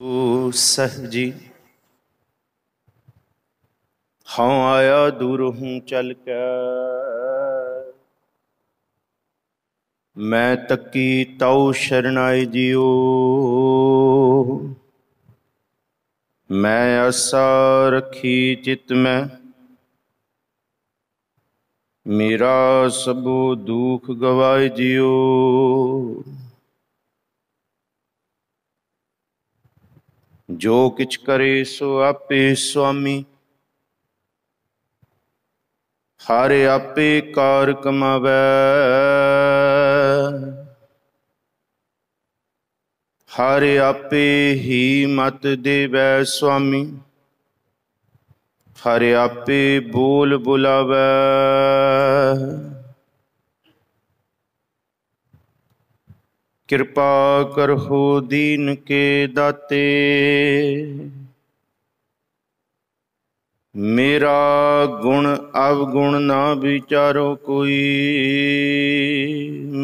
साहब जी हाँ आया दूर हूँ चल के, मैं तकी ताऊ शरणाई जियो। मैं आसा रखी चित में, मेरा सबो दुख गवाए जियो। जो किछ करे सो आपे स्वामी, हारे आपे कार कमावै। हारे आपे ही मत देवै स्वामी, हारे आपे बोल बुलावै। कृपा करहो दीन के दाते, मेरा गुण अवगुण ना विचारो कोई।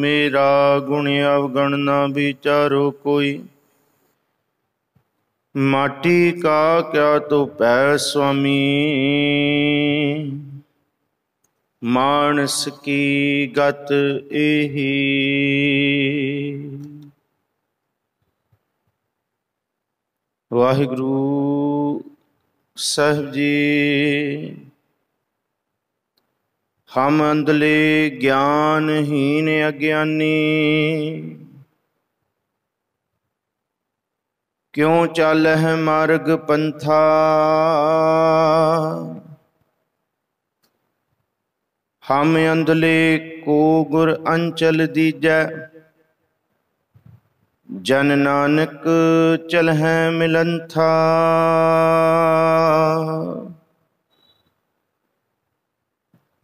मेरा गुण अवगुण ना विचारो कोई। माटी का क्या तो पै स्वामी, मानस की गत एही। वाहिगुरु साहब जी हम अंधले ज्ञानहीन अज्ञानी, क्यों चालह मार्ग पंथा। हम अंधले को गुर अंचल दीजै, जन नानक चलह मिलंथा।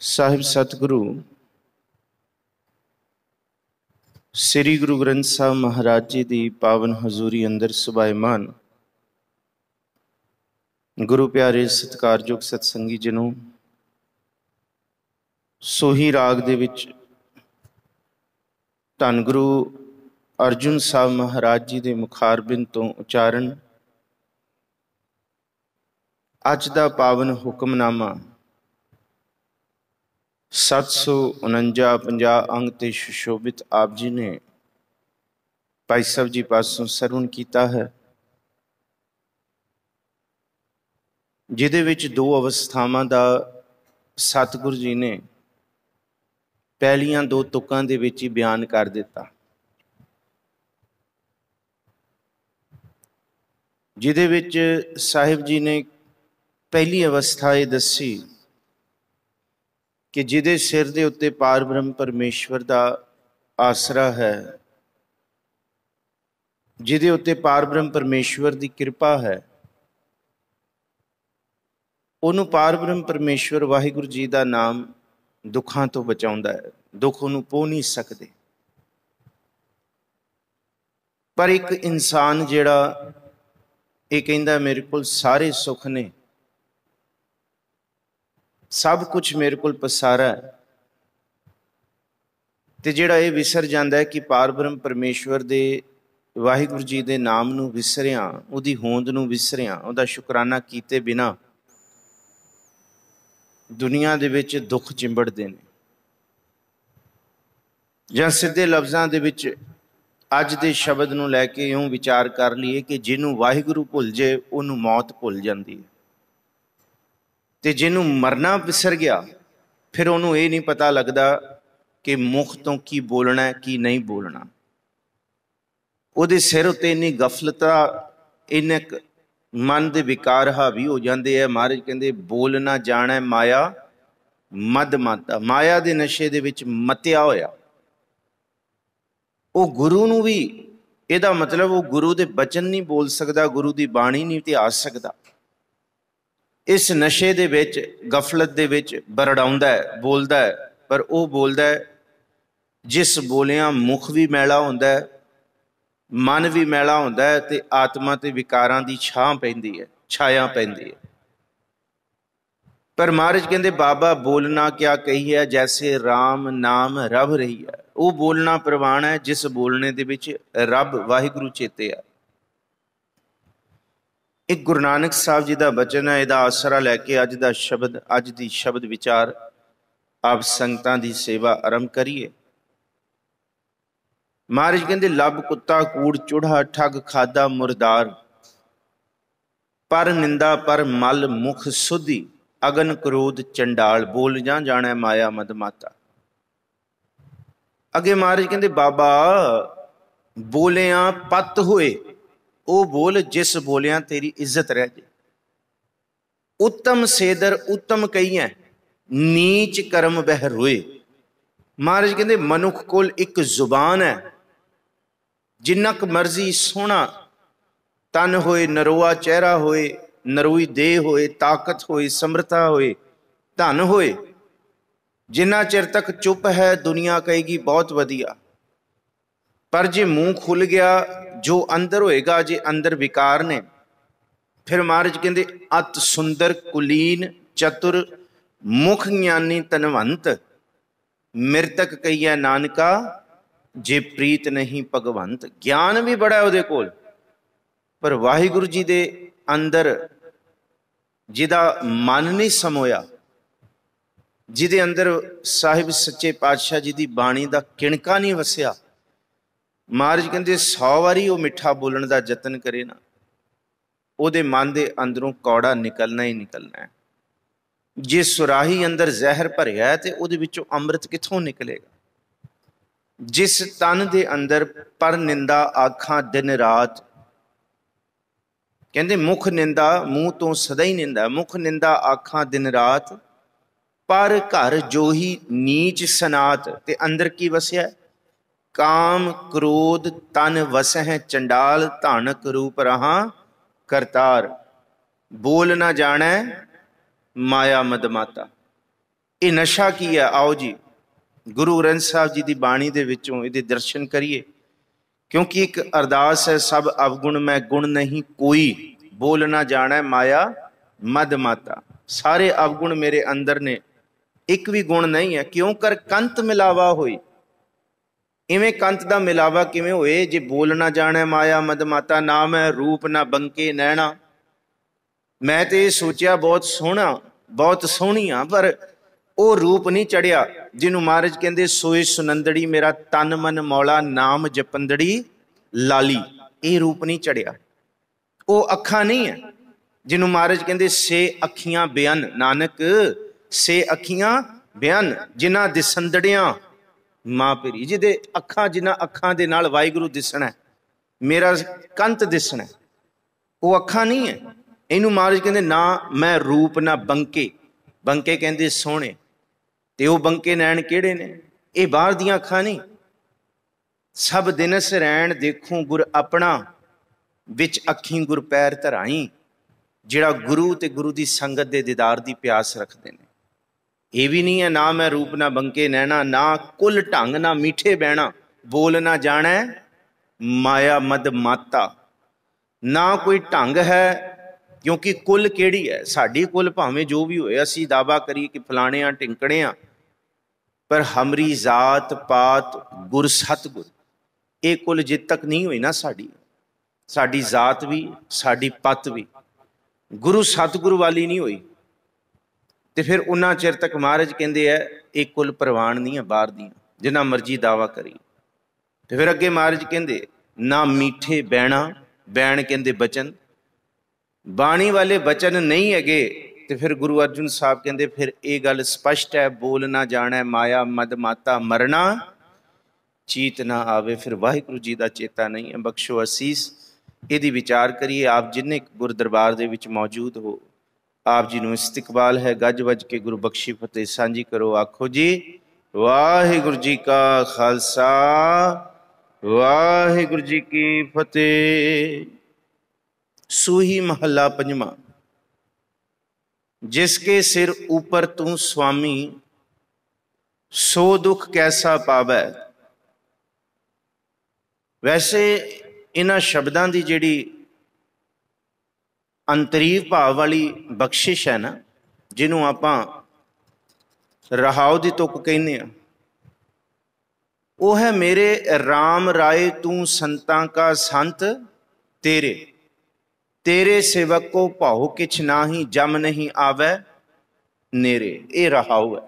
साहिब सतगुरु श्री गुरु ग्रंथ साहब महाराज जी की पावन हजूरी अंदर सुभाईमान गुरु प्यारे सत्कारयोग सतसंगी जिनों, सोही राग दे विच धन गुरु अर्जुन साहब महाराज जी के मुखारबिंद तो उचारण अज का पावन हुक्मनामा 749 50 अंग ते सुशोभित आप जी ने भाई साहब जी पासों सरवण किया है, जिहदे विच दो अवस्थावां दा सतगुरु जी ने पहलियां दो तुकां दे विच ही बयान कर दिता। जिहदे विच साहिब जी ने पहली अवस्था ये दसी कि जिहदे सिर दे उत्ते पार ब्रह्म परमेश्वर दा आसरा है, जिहदे उत्ते पार ब्रह्म परमेश्वर दी कृपा है, उन्होंने पार ब्रह्म परमेश्वर वाहिगुरु जी का नाम दुखों तो बचाउंदा है। दुख उन्होंने पो नहीं सकते, पर एक इंसान जिहड़ा ये कहंदा मेरे कोल सारे सुख ने, सब कुछ मेरे कोल पसारा है, ते जिहड़ा ये विसर जांदा है कि पार ब्रह्म परमेश्वर दे वाहिगुरु जी दे नाम नूं विसरिया, उहदी होंद नूं विसरिया, उहदा शुकराना कीते बिना दुनिया दे विच दुख चिंबड़दे ने। जां सीधे लफ्ज़ां दे विच अज दे शब्द नूं लैके इउं विचार कर लईए कि जिन्हों वाहिगुरु भुल जाए उन्होंने मौत भुल जाती है, ते जिन्हों मरना विसर गया फिर उन्होंने ये नहीं पता लगता कि मुख तो की बोलना है की नहीं बोलना। उहदे सिर उत्ते इन्नी गफलता, इन्ने मन के विकार हावी हो जाते हैं। महाराज कहते बोलना जाना माया मद माता, माया के नशे दे विच मतिया होया। वो गुरु नूं भी इहदा मतलब वो गुरु दे बचन नहीं बोल सकता, गुरु की बाणी नहीं इतिहास सकता। इस नशे दे विच गफलत दे विच बरड़ाउंदा है, बोलदा है, पर वो बोलदा है जिस बोलिया मुख भी मैला हुंदा है, मन भी मैला होंदा है, ते आत्मा ते विकारां दी छां पैंदी है, छाया पैंदी है। पर महाराज कहते बाबा बोलना क्या कही है, जैसे राम नाम रब रही है। वो बोलना प्रवान है जिस बोलने दे विच रब वाहिगुरु चेते है। एक गुरु नानक साहब जी का बचन है, इसका आसरा लैके अज की शब्द विचार आप संगतां की सेवा आरंभ करिए। महाराज कहते लब कुत्ता कूड़ चूड़ा ठग खादा मुरदार, पर निंदा पर मल मुख सुधी, अगन क्रोध चंडाल, बोल जा जाने माया मद माता। अगे महाराज कहते बाबा बोलिया पत होए ओ बोल, जिस बोलिया तेरी इज्जत रह जाए। उत्तम सेदर उत्तम कही नीच कर्म बह रोए। महाराज कहते मनुख कोल एक जुबान है, जिन्ना क मर्जी सोहना तन होए, नरोआ चेहरा होए, नरोई देह होए, ताकत होए, समर्था होए, धन होए, जिन्ना चिर तक चुप है दुनिया कहेगी बहुत वधिया। पर जे मूँह खुल गया जो अंदर होएगा, जे अंदर विकार ने, फिर महाराज कहते अत सुंदर कुलीन चतुर मुख ज्ञानी तनवंत, मृतक कहिए नानका जे प्रीत नहीं भगवंत। ज्ञान भी बड़ा उहदे कोल, पर वाहिगुरु जी दे अंदर जिदा मन नहीं समोया, जिदे अंदर साहिब सच्चे पातशाह जी की बाणी का किणका नहीं वसिया। महाराज कहते 100 वारी वो मिठा बोलने का जतन करे ना, ਉਹਦੇ मन के अंदरों कौड़ा निकलना ही निकलना है। जे सुराही अंदर जहर भरिया है तो ਉਹਦੇ ਵਿੱਚੋਂ अमृत कित्थों निकलेगा। जिस तन के अंदर पर निंदा आखां दिन रात, कहते मुख निंदा मूँह तो सदा ही निंदा, मुख निंदा आखां दिन रात, पर घर जो ही नीच सनात। ते अंदर की वसिया काम क्रोध तन वसह चंडाल, धानक रूप रहा करतार, बोल ना जाने माया मदमाता। ये नशा की है। आओ जी गुरु ग्रंथ साहब जी की बाणी दे विचों इहदे दर्शन करिए, क्योंकि एक अरदास है सब अवगुण मैं गुण नहीं कोई, बोल ना जाने माया मदमाता। सारे अवगुण मेरे अंदर ने, एक भी गुण नहीं है। क्यों कर कंत मिलावा होई। इवें कंत का मिलावा किवें होए जे बोल ना जाने माया मद माता। ना मैं रूप ना बंके नैना, मैं तो ये सोचा बहुत सोहना बहुत सोहनी हाँ, पर वो रूप नहीं चढ़िया जिन्हों महाराज कहते सोए सुनंदड़ी मेरा तन मन मौला, नाम जपंदड़ी लाली। ये रूप नहीं चढ़िया। वो अखा नहीं है जिन्हों महाराज कहते से अखियां बयान, नानक से अखियां बयान, जिन्हां दिसंदड़ियां मां पिरी। जिदे अखा जिन्हां अखा दे नाल वाहिगुरु दिसना, मेरा कंत दिसना, वो अखा नहीं है। इनू महाराज कहते ना मैं रूप ना बंके, बंके कहते सोहने, ते वो बंके नैन किहड़े ने, ये बाहर दियां अखा नहीं। सब दिनस रैन देखूं गुर अपना, विच अखी गुर पैर धराई। जिहड़ा गुरु ते गुरु की संगत के दीदार की प्यास रखते हैं। ये भी नहीं है ना मैं रूप ना बंके नैना, ना कुल ढंग ना मीठे बहना, बोल ना जाने माया मद माता। ना कोई ढंग है, क्योंकि कुल केड़ी है साड़ी कुल भावें जो भी होए असी दावा करिए कि फलाने आ टिंकड़े आ, पर हमरी जात पात गुर सतगुर ये कुल जित तक नहीं हुई ना साड़ी जात भी साड़ी पत भी गुरु सतगुरु वाली नहीं हुई, तो फिर उन्ना चिर तक महाराज कहते हैं एक कुल प्रवान नहीं है बाहर दियाँ, जिन्ना मर्जी दावा करी। तो फिर अगे महाराज कहते ना मीठे बैणा, बैण कहते बचन, बाणी वाले बचन नहीं है। तो फिर गुरु अर्जुन साहब कहते फिर ये गल स्पष्ट है, बोल ना जाने माया मद माता, मरना चीत ना आवे। फिर वाहिगुरु जी का चेता नहीं है। बख्शो असीस, यदि विचार करिए। आप जिन्हें गुरु दरबार दे विच मौजूद हो, आप जी नूं इस्तिकबाल है। गज वज के गुरु बख्शी फतेह सांझी करो। आखो जी वाहिगुरु जी का खालसा वाहिगुरु जी की फतेह। सूही महला पंजवा। जिसके सिर ऊपर तू स्वामी, सो दुख कैसा पावै। वैसे इन्हां शब्दां दी जिहड़ी अंतरीव भाव वाली बख्शिश है ना, जिन्हों आपां रहाओ दी तुक कहने हैं, वो है मेरे राम राय तू संतां का संत तेरे। तेरे सेवक को भाओ किछ नाही, जम नहीं आवे नेरे। ये रहाऊ है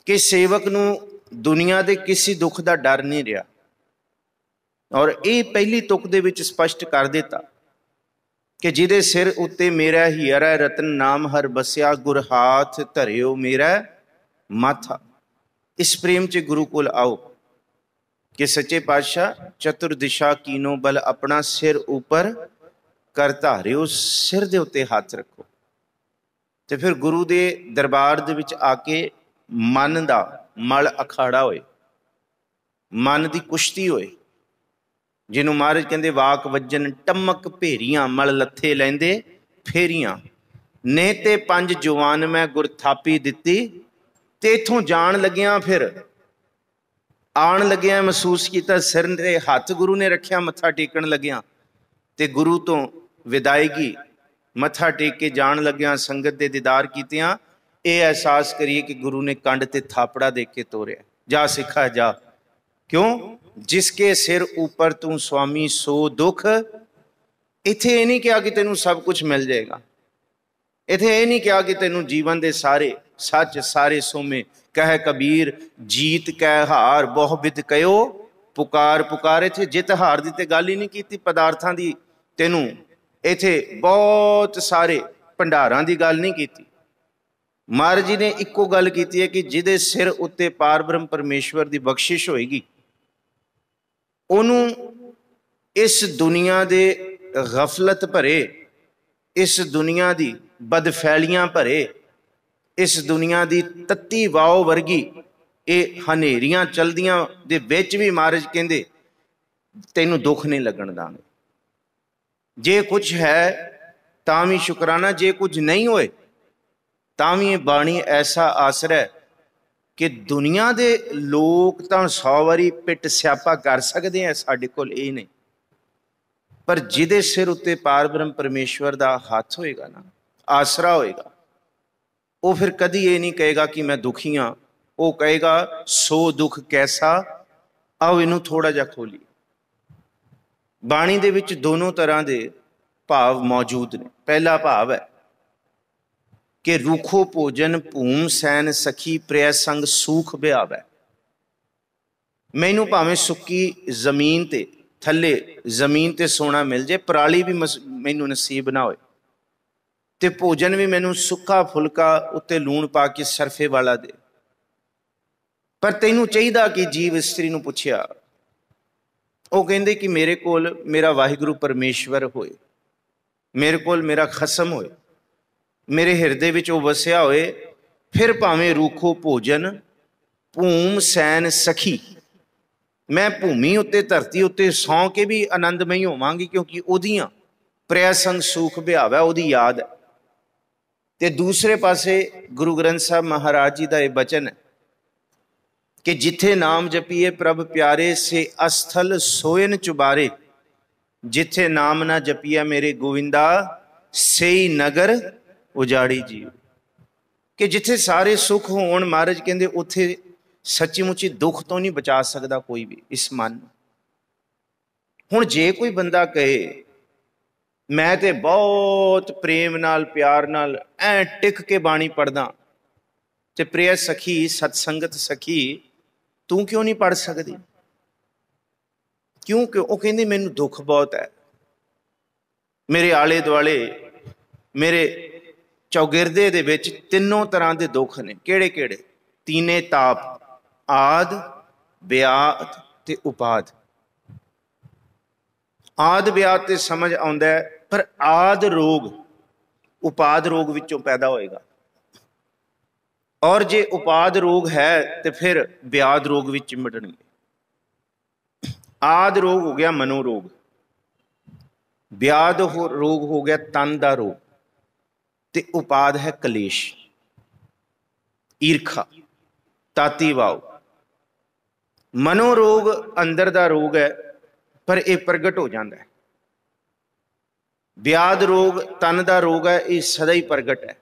कि सेवक नूं दुनिया के किसी दुख का डर नहीं रहा। और ये पहली तुक दे विच स्पष्ट कर दिता कि जिदे सिर उत्ते मेरा हीरा रतन नाम हर बसिया, गुर हाथ धरियो मेरा माथा। इस प्रेम च गुरु कोल आओ कि सच्चे पातशाह चतुर दिशा कीनो बल, अपना सिर ऊपर कर धारियो, सिर दे उत्ते हाथ रखो। तो फिर गुरु दे दरबार दे विच आके मन दा मल अखाड़ा होए, मन की कुश्ती होए, जिन्हों महाराज कहते वाक वजन टमक भेरियां, मल लथे लैंदे फेरियां। ने ते पंज जवान मैं गुर थापी दिती, ते इथों जान लगिया फिर आन लगिया महसूस किया सिर दे हाथ गुरु ने रखिया, मत्था टेकन लगिया ते गुरु तो विदायगी मत्था टेक के जान लगिया, संगत दे दीदार कीतियां। ये एहसास करिए कि गुरु ने कंड ते थापड़ा दे के तोरिया, जा सिखा जा। क्यों? जिसके सिर ऊपर तू स्वामी सो दुख। इथे ये नहीं कहा कि तेनू सब कुछ मिल जाएगा, इथे ये नहीं कहा कि तेनू जीवन दे सारे सच सारे सोमे। कह कबीर जीत कह हार, बहु बिद कयो पुकार पुकार। इथे जित हार दी ते गल ही नहीं की, पदार्थां दी तेनू इथे बहुत सारे भंडारां दी गल नहीं की। महाराज जी ने इक्को गल की है कि जिदे सिर उत्ते पार ब्रह्म परमेश्वर की बख्शिश होएगी, उन्होंने इस दुनिया दे गफलत भरे, इस दुनिया दी बदफैलियां भरे, इस दुनिया दी तत्ती वाओ वर्गी ये हनेरियां चलदियां दे विच भी महाराज कहंदे तैनू दुख नहीं लगन दांगे। जे कुछ है तां भी शुकराना, जे कुछ नहीं होए तां भी बाणी ऐसा आसरा है कि दुनिया दे लोग तां 100 वारी पिट स्यापा कर सकते हैं, साडे कोल ये नहीं। पर जिदे सिर उत्ते पार ब्रह्म परमेश्वर का हाथ होएगा ना, आसरा होएगा, वो फिर कदी ये नहीं कहेगा कि मैं दुखी हाँ। वो कहेगा सो दुख कैसा। आओ इनू थोड़ा जा खोली। बाणी दे विच दोनों तरह के भाव मौजूद ने। पहला भाव है कि रूखो भोजन भूम सैन सखी, प्रिय संग सूख ब्यावै। मैनू भावें सुक्की जमीन ते थले जमीन ते सोना मिल जाए, पराली भी मैनू नसीब ना होए, ते भोजन भी मैनू सुक्का फुलका उत्ते लूण पा के सरफे वाला दे। पर तैनू चाहिदा कि जीव इस्त्री नू पुछया, वो कहंदे कि मेरे कोल मेरा वाहिगुरु परमेश्वर होए, मेरे कोल मेरा खसम होए, मेरे हिरदे विच वो वसिया होए। फिर भावें रूखो भोजन भूम सैन सखी, मैं भूमि उत्ते धरती उत्ते सौ के भी आनंदमई होवांगी, क्योंकि ओदियां प्रिय संग सूख ब्यावै, ओदी याद है। ते दूसरे पासे गुरु ग्रंथ साहब महाराज जी का यह बचन है कि जिथे नाम जपीए प्रभ प्यारे, से अस्थल सोयन चुबारे। जिथे नाम ना जपिया मेरे गोविंदा, सेई नगर उजाड़ी जीव। कि जिथे सारे सुख होण, महाराज कहंदे उथे सच्ची मुची दुख तो नहीं बचा सकता कोई भी इस मन। हुण जे कोई बंदा कहे मैं ते बहुत प्रेम नाल प्यार नाल ऐ टिक के बाणी पढ़दा, ते प्रिय सखी सतसंगत सखी तू क्यों नहीं पढ़ सकती? क्यों? क्यों? वो कहंदी मैनू दुख बहुत है, मेरे आले दुआले मेरे चौगिरदे दे विच तीनों तरह के दुख ने। केड़े केड़े? तीने ताप, आद ब्यात ते उपाद। आद ब्यात ते समझ आउंदा है, पर आद रोग उपाद रोग विचों पैदा होएगा, और जे उपाद रोग है तो फिर ब्याद रोग विच चिमटणगे। आद रोग हो गया मनोरोग, ब्याद रोग हो गया तन का रोग, ते उपाद है कलेश, ईर्खा, ताती वाव। मनोरोग अंदर का रोग है, पर यह प्रगट हो जाता है। ब्याद रोग तन का रोग है, ये सदा ही प्रगट है,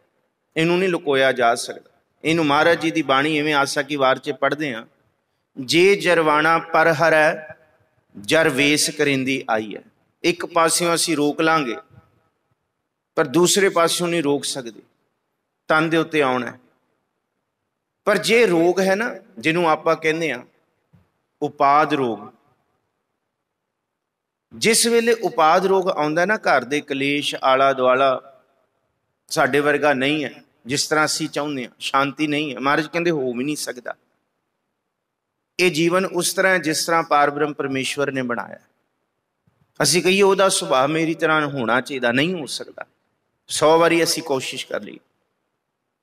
इनू नहीं लुकोया जा सकता। इनू महाराज जी की बाणी इवें आसा की वार च पढ़ते हैं, जे जरवाना पर हर है जर वेस करेंदी आई है। एक पास्यों असीं रोक लांगे पर दूसरे पास्यों नहीं रोक सकते, तन दे उत्ते आउणा है। पर जे रोग है ना, जिन्हों आपां कहने आ उपाद रोग, जिस वेले उपाद रोग आउंदा ना, घर दे कलेश आला दुआला साडे वर्गा नहीं है, जिस तरह असीं चाहुंदे आ, शांति नहीं है। महाराज कहंदे हो भी नहीं सकदा। ये जीवन उस तरह है जिस तरह पारब्रह्म परमेश्वर ने बनाया। असीं कहिए उहदा सुभाव मेरी तरह होना चाहिए, नहीं हो सकता। 100 वारी असीं कोशिश कर ली,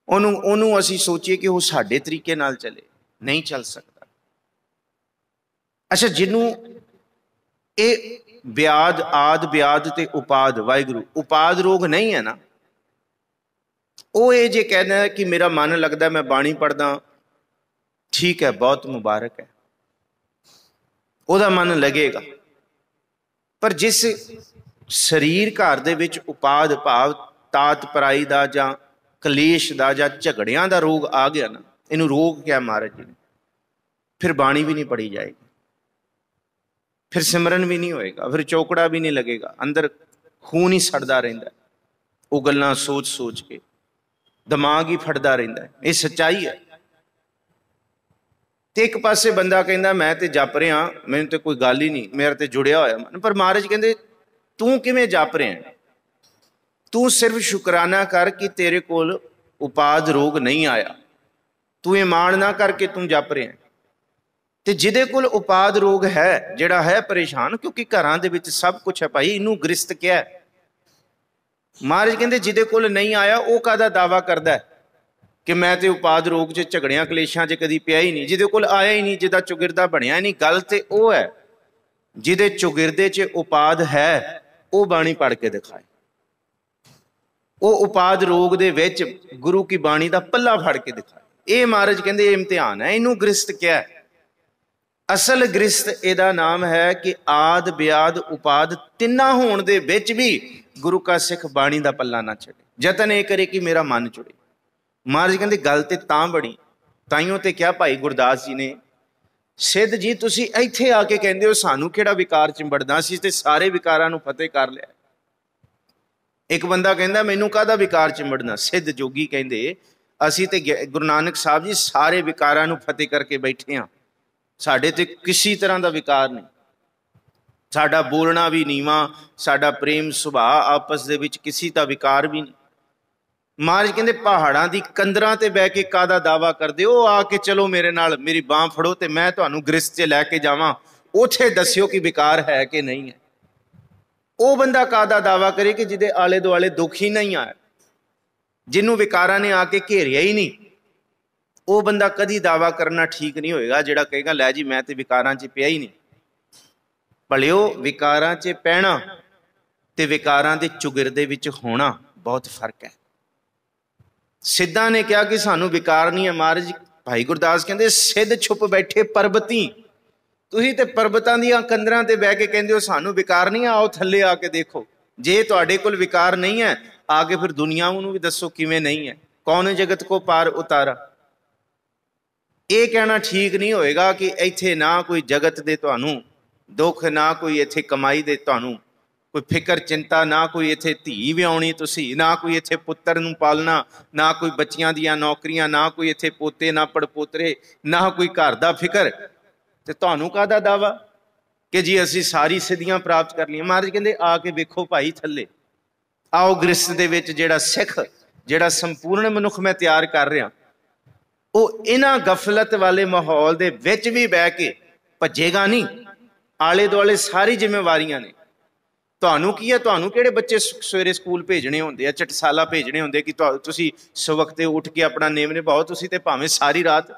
ਉਹਨੂੰ ਅਸੀਂ सोचीए कि वो साडे तरीके नाल चले, नहीं चल सकता। अच्छा, जिन्हों ये ब्याद आद ब्याद ते उपाद वाहिगुरू उपाद रोग नहीं है ना, वो ये जे कहना है कि मेरा मन लगता मैं बाणी पढ़दा, ठीक है, बहुत मुबारक है, ਉਹਦਾ मन लगेगा। पर जिस शरीर घर दे विच उपाद भाव तात पराई दा जां कलेश दा जां झगड़ियां दा रोग आ गया ना, इनू रोग क्या महाराज जी ने, फिर बाणी भी नहीं पढ़ी जाएगी, फिर सिमरन भी नहीं होएगा, फिर चौकड़ा भी नहीं लगेगा, अंदर खून ही सड़दा रहिंदा, वो गल्लां सोच सोच के दिमाग ही फटदा रहिंदा है। ये सच्चाई है। ते एक पासे बंदा कहंदा मैं ते जप रहा, मैनूं ते कोई गल ही नहीं, मेरा ते जुड़िया होया मन। पर महाराज कहंदे तू किवें जप रहा है? तू सिर्फ शुकराना कर कि तेरे कोल उपाद रोग नहीं आया, तू ये मान ना करके तू जप रहा है। ते जिहदे कोल उपाद रोग है, जिहड़ा है परेशान, क्योंकि घरां दे विच सब कुछ है भाई, इनू गृहस्थ क्या है। महाराज कहंदे जिहदे कोल नहीं आया वो काहदा दावा करदा है कि मैं तो उपाद रोग च झगड़ियां कलेशां च कदी पिया ही नहीं, जिहदे कोल आया ही नहीं, जिहदा चौगिरदा बनया नहीं। गल ते वो है जिहदे चौगिरदे च उपाद है, वो बाणी पढ़ के दिखाए। वो उपाद रोग दे विच गुरु की बाणी दा पल्ला फड़ के दिखाए। ये महाराज कहंदे इम्तिहान है, इनू गृहस्थ क्या है? असल गृहस्थ एदा नाम है कि आद ब्याद उपाद तिन्ना होण दे विच भी गुरु का सिख बाणी दा पल्ला ना छड़े, जतन ये करे कि मेरा मन जुड़े। महाराज कहंदे गल ते तां बणी, ताइयों ते क्या भाई गुरदास जी ने, सिद्ध जी तुसी इत्थे आके कहंदे हो सानू किहड़ा विकार चिंबड़दा, असीं ते सारे विकारां नूं फतेह कर लिया। एक बंदा कहंदा मैनू काहदा विकार चिंबड़ना? सिद्ध जोगी कहंदे असीं ते गुरु नानक साहब जी सारे विकारां नूं फतेह करके बैठे हां, साडे ते किसी तरह का विकार नहीं, साडा बोलना भी नीवा, साडा प्रेम सुभाव आपस दे विच किसी का विकार भी नहीं। महाराज कहंदे पहाड़ां दी कंदरां ते बह के काहदा दावा करदे हो, आके चलो मेरे नाल, मेरी बांह फड़ो ते मैं तुहानूं गृहस्थ च लैके जावां, उत्थे दस्सिओ कि विकार है कि नहीं है। वो बंदा काहदा दावा करे कि जिहदे आले दुआले दुख ही नहीं आया, जिन्हों विकारां ने आके घेरिया ही नहीं, वो बंदा कदी दावा करना ठीक नहीं होएगा, जिहड़ा कहेगा लै जी मैं ते विकारां च पिया ही नहीं। भलिओ विकारां च पैना ते विकारां दे चुगिरदे विच होना बहुत फर्क है। सिद्धां ने कहा कि सानू विकार नहीं है। महाराज भाई गुरदास कहंदे सिद्ध छुप बैठे परबती, तुसीं ते परबतां दीआं कंदरां ते बह के कहंदे हो सानू विकार नहीं, आओ थल्ले आके देखो। जे तुहाडे कोल विकार नहीं है, आके फिर दुनिया नूं भी दसो किवें नहीं है। कौन जगत को पार उतारा? ये कहना ठीक नहीं होएगा कि इत्थे ना कोई जगत दे तुहानूं दुख, ना कोई इत्थे कमाई दे तुहानूं कोई फिकर चिंता, ना कोई इत्थे धी विआउणी तुसीं, ना कोई इत्थे पुत्तर नूं पालना, ना कोई बच्चियां दीआं नौकरियां, ना कोई इत्थे पोते ना पड़पोतरे, ना कोई घर दा फिकर, ते तुहानूं काहदा दावा कि जी असीं सारी सिद्धियां प्राप्त कर लईआं। महाराज कहंदे आके वेखो भाई थल्ले, आओ गृहस्थ दे विच जिहड़ा सिख, जिहड़ा संपूर्ण मनुख मैं तैयार कर रहा, वो इन्हां गफलत वाले माहौल दे विच भी बह के भजेगा नहीं। आले दुआले सारी जिम्मेवारियां ने। तुहानूं की है, तुहानूं किहड़े बच्चे सवेरे स्कूल भेजने होंदे आ, चटसाला भेजने होंदे कि तुसीं सवखते उठ के अपना नेम निभाओ। तुसीं ते भावें सारी रात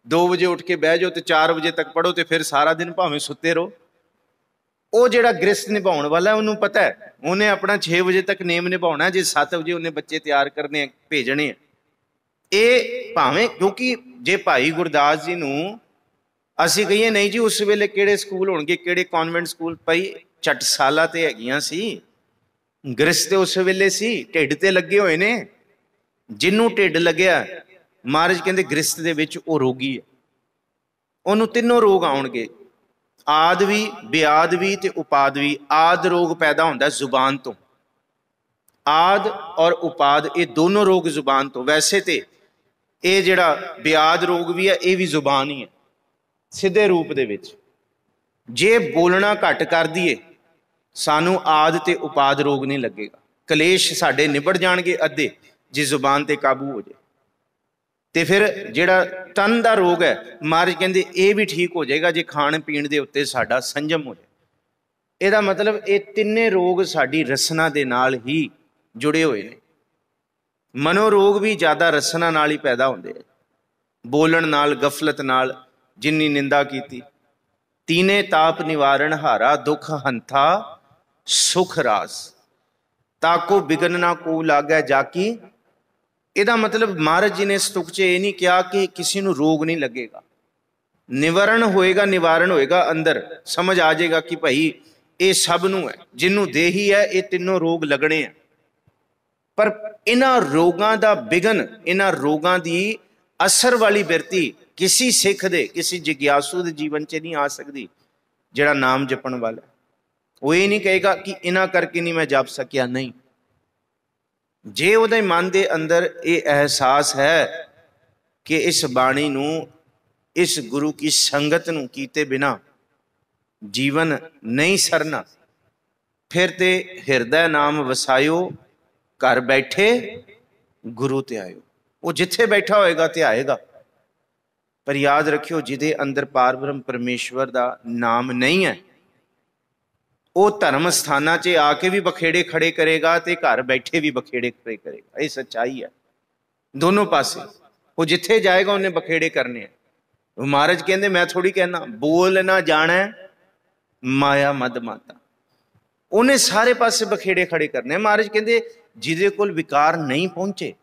2 बजे उठ के बह जाओ तो 4 बजे तक पढ़ो, तो फिर सारा दिन भावें सुत्ते रहो। वो जिहड़ा गृहस्थ निभाउण वाला है, उन्होंने पता है उन्हें अपना 6 बजे तक नेम निभाउणा, जे 7 बजे उन्हें बच्चे तैयार करने भेजने। ये भावें, क्योंकि जे भाई गुरदास जी नूं असीं कहिए नहीं जी उस वेले किहड़े स्कूल होणगे, किहड़े कॉन्वेंट स्कूल, भाई चटसाला ते हैगियां सी, गृहस्थ ते उस वेले सी, ढिड ते लगे होए ने। जिन्नू ढिड लग्या, महाराज कहंदे गृहस्थ दे विच वो रोगी है, उन्होंने 3 रोग आउणगे। आद भी, ब्याद भी ते उपाद भी। आद रोग पैदा होंदा जुबान तो, आद और उपाद ये दोनों रोग जुबान तो। वैसे तो ये जिहड़ा ब्याद रोग भी है ये भी जुबान ही है सीधे रूप दे विच। जे बोलना घट कर दीए सानू आद ते उपाद रोग नहीं लगेगा। कलेश साडे निबड़ जाणगे अद्धे जे जुबान ते काबू हो जाए। तो फिर जिहड़ा तन का रोग है महाराज कहते ये भी ठीक हो जाएगा जे खाण पीण दे उत्ते साडा संयम हो जाए। ਇਹਦਾ मतलब ये तिन्ने रोग साडी रसना दे नाल ही जुड़े हुए हैं। मनोरोग भी ज़्यादा रसना नाल ही पैदा होंदे हैं, बोलण नाल, गफलत नाल, जिन्नी निंदा कीती। तीने ताप निवारण हारा, दुख हंथा सुख रास, ताको बिगन ना को लागै जाकी। ਇਹਦਾ मतलब महाराज जी ने स्तुक च ये नहीं कहा कि किसी को रोग नहीं लगेगा, निवारण होएगा, निवारण होएगा, अंदर समझ आ जाएगा कि भाई ये सब नू है, जिन्हों देही है ये तीनों रोग लगने हैं। पर इन्हां रोगां दा बिघन, इन्हां रोगां दी असर वाली बिरती किसी सिख दे, किसी जिग्यासू दे जीवन च नहीं आ सकती। जिहड़ा नाम जपण वाला वो ये नहीं कहेगा कि इन्हां करके नहीं मैं जप सकिया, नहीं। जे उहदे मन दे अंदर ये एहसास है कि इस बाणी नू, इस गुरु की संगत नू कीते बिना जीवन नहीं सरना, फिर ते हिरदै नाम वसायो, घर बैठे गुरु ते आयो। वो जिथे बैठा होएगा ते आएगा। पर याद रखियो जिदे अंदर पार ब्रह्म परमेश्वर दा नाम नहीं है वो धर्म स्थाना च आके भी बखेड़े खड़े करेगा ते घर बैठे भी बखेड़े खड़े करेगा। ये सच्चाई है दोनों पासे। वो जिथे जाएगा उन्हें बखेड़े करने हैं। महाराज कहते मैं थोड़ी कहना, बोल ना जाना माया मद माता, उन्हें सारे पासे बखेड़े खड़े करने। महाराज कहते जिदे कोल विकार नहीं पहुंचे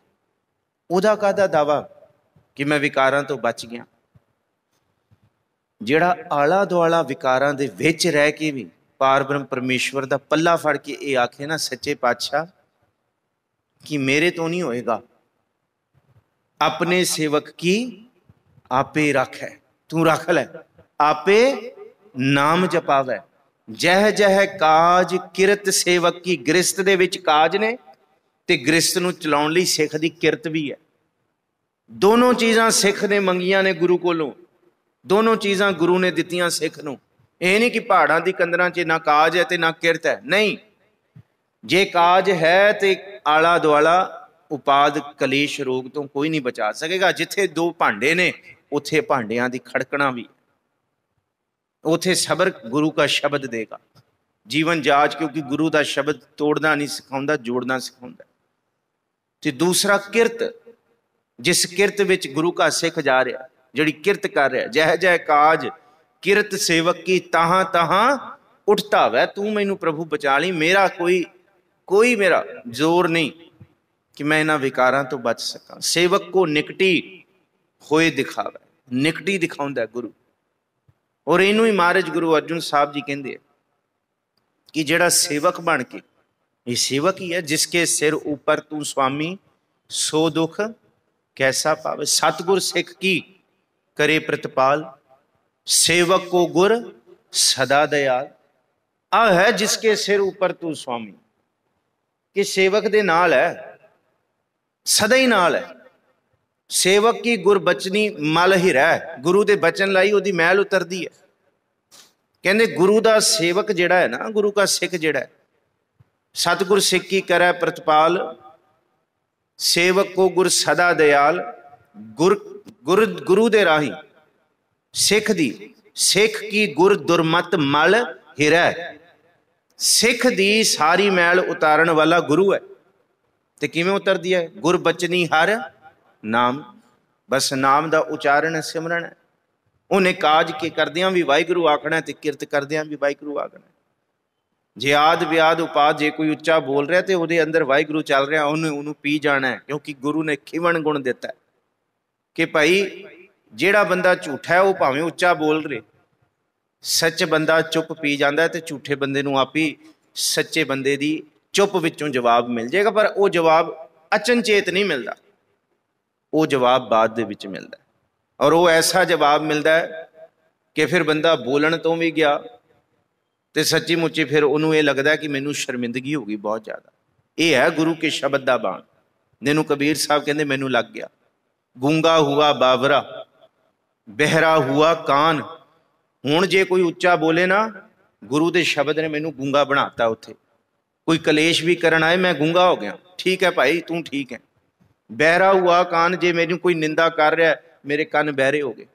उहदा काहदा दावा कि मैं विकारां तो बच गया। जिहड़ा आला दुआला विकारां दे विच रह के भी पार ब्रह्म परमेश्वर दा पल्ला फड़ के ये आखे ना सच्चे पातशाह कि मेरे तो नहीं होएगा, अपने सेवक की आपे रख है, तू रख ले, आपे नाम जपावे। जह जह काज किरत सेवक की, गृहस्थ दे विच काज ने ते गृहस्थ नूं चलाउण लई सिख दी किरत भी है। दोनों चीज़ां सिख ने मंगियां ने गुरु कोलों, दोनों चीज़ां गुरु ने दित्तियां सिख नूं। ये नहीं कि पहाड़ां दी कंदरां च ना काज है ते ना किरत है, नहीं। जे काज है तो आला दुआला उपाद कलेश रोग तो कोई नहीं बचा सकेगा। जिथे दो भांडे ने उथे भांडियां दी खड़कना भी, उथे सबर गुरु का शब्द देगा जीवन जाच, क्योंकि गुरु का शब्द तोड़ना नहीं सिखाउंदा, जोड़ना सिखाउंदा। ते दूसरा किरत, जिस किरत विच गुरु का सिख जा रहा, जिहड़ी किरत कर रहा, जह जह काज किरत सेवक की तहां तहां उठता वै, तू मैनू प्रभु बचा ली। मेरा कोई मेरा जोर नहीं कि मैं इन्हां विकारां तो बच सकां। सेवक को निकटी होए दिखावे, निकटी दिखाउंदा गुरु। और इनू ही महाराज गुरु अर्जुन साहब जी कहते कि जिहड़ा सेवक बन के, ये सेवक ही है, जिसके सिर ऊपर तू स्वामी सो दुख कैसा पावे। सतगुर सिख की करे प्रतिपाल, सेवक को गुर सदा दयाल। आ है जिसके सिर ऊपर तू स्वामी, कि सेवक दे नाल है, सदा ही नाल है। सेवक की गुर बचनी मल ही रह, गुरु दे बचन लाई ओदी मैल उतरदी है। कहंदे गुरु दा सेवक जिहड़ा है ना, गुरु का सिख जिहड़ा है, सतगुर सिख की करे प्रतिपाल, सेवक को गुर सदा दयाल। गुरु दे राही सिख दी, सिख की गुर दुरमत मल हिरै। सिख दी सारी मैल उतारन वाला गुरु है। तो किवें उतरदी है? गुर बचनी हर नाम, बस नाम दा उचारण सिमरन है। उन्हें काज के करदियां भी वाहिगुरु आखना ते किरत करदियां भी वाहिगुरु आखना। जे आद व्याद उपाद जे कोई उच्चा बोल रहा तो उहदे अंदर वाहिगुरु चल रहा, उन्होंने पी जाना है। क्योंकि गुरु ने खिवन गुण दिता है कि भाई जिहड़ा बंदा झूठा है वह भावें उच्चा बोल रहे, सच बंदा चुप पी जाता है, तो झूठे बंदे नूं आप ही सच्चे बंदे दी चुप विचों जवाब मिल जाएगा। पर वह जवाब अचनचेत नहीं मिलता, वो जवाब बाद दे विच मिलता है। और वो ऐसा जवाब मिलता है कि फिर बंदा बोलन तो भी गया तो सच्ची मुच्ची फिर उन्होंने ये लगता कि मैनू शर्मिंदगी हो गई बहुत ज़्यादा। ये है गुरु के शब्द का बाण, जिन्होंने कबीर साहब कहते मैनू लग गया। गूंगा हुआ बावरा बहरा हुआ कान। हुण जे कोई उच्चा बोले ना, गुरु के शब्द ने मैनू गूंगा बनाता। उत्थे कोई कलेश भी करन आए मैं गूंगा हो गया, ठीक है भाई तू ठीक है। बहरा हुआ कान, जे मैनू कोई निंदा कर रहा मेरे कन बहरे हो गए।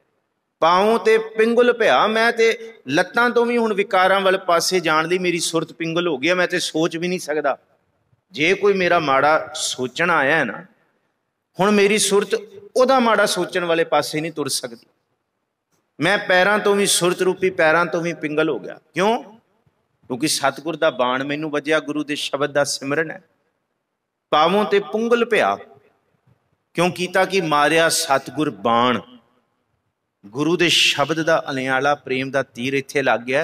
पाँव ते पिंगुल पिया, मैं ते लत्तां तो भी हुण विकारां वाले पासे जाण दी मेरी सुरत पिंगुल हो गई, मैं ते सोच भी नहीं सकदा। जे कोई मेरा माड़ा सोचण आया है ना, हुण मेरी सुरत उहदा माड़ा सोचण वाले पासे नहीं तुर सकदी। मैं पैरां तो भी सुरत रूपी पैरां तो भी पिंगल हो गया। क्यों? क्योंकि सतगुर दा बाण मैनू वजिया, गुरु दे शब्द दा सिमरन है। पावों ते पुंगल पिया क्यों कीता कि मारिया सतगुर बाण। गुरु दे शब्द दा अलियाला प्रेम दा तीर इत्थे लग गया,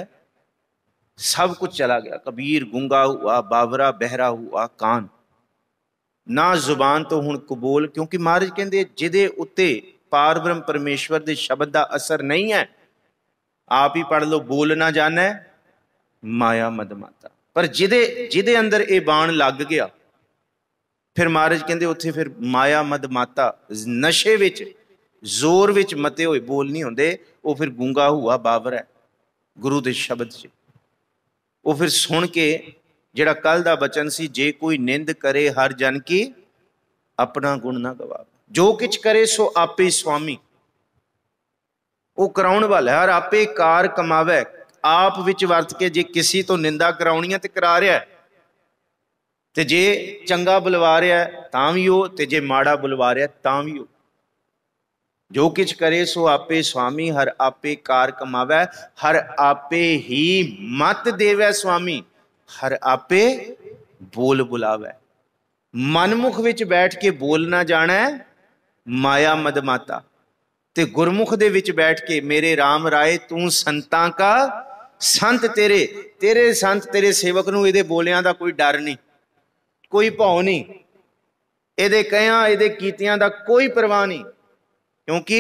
सब कुछ चला गया। कबीर गूंगा हुआ बावरा बहरा हुआ कान, ना जुबान तो हुण कबूल। क्योंकि महाराज कहंदे जिहदे उत्ते पार ब्रह्म परमेश्वर दे शब्द दा असर नहीं है, आप ही पढ़ लो, बोल ना जाने माया मद माता। पर जिदे अंदर ये बाण लग गया, फिर महाराज कहंदे उत्थे फिर माया मद माता, नशे विच जोर विच मते होए बोल नहीं होंदे। वो फिर गूंगा हुआ बावर है गुरु दे शब्द च। वो फिर सुन के जिहड़ा कल दा बचन सी, जे कोई निंद करे हर जन की अपना गुण ना गवावे। जो किछ करे सो आपे स्वामी, वो कराउण वाला है। हर आपे कार कमावे, आप विच वरत के जे किसी तो निंदा कराउणी है ते करा रहा है, ते जे चंगा बुलवा रहा है तां भी हो, ते जे माड़ा बुलवा रहा है तां भी हो। जो किछ करे सो आपे स्वामी, हर आपे कार कमावे, हर आपे ही मत देवे स्वामी, हर आपे बोल बुलावे। मनमुख विच बैठ के बोलना जाना है माया मद माता, ते गुरमुख दे विच बैठ के मेरे राम राय तू संतां का संत। तेरे संत तेरे सेवक नूं इहदे बोलियां दा कोई डर नहीं, कोई भौ नहीं, इहदे कहियां इहदे कीतियां दा कोई परवाह नहीं। क्योंकि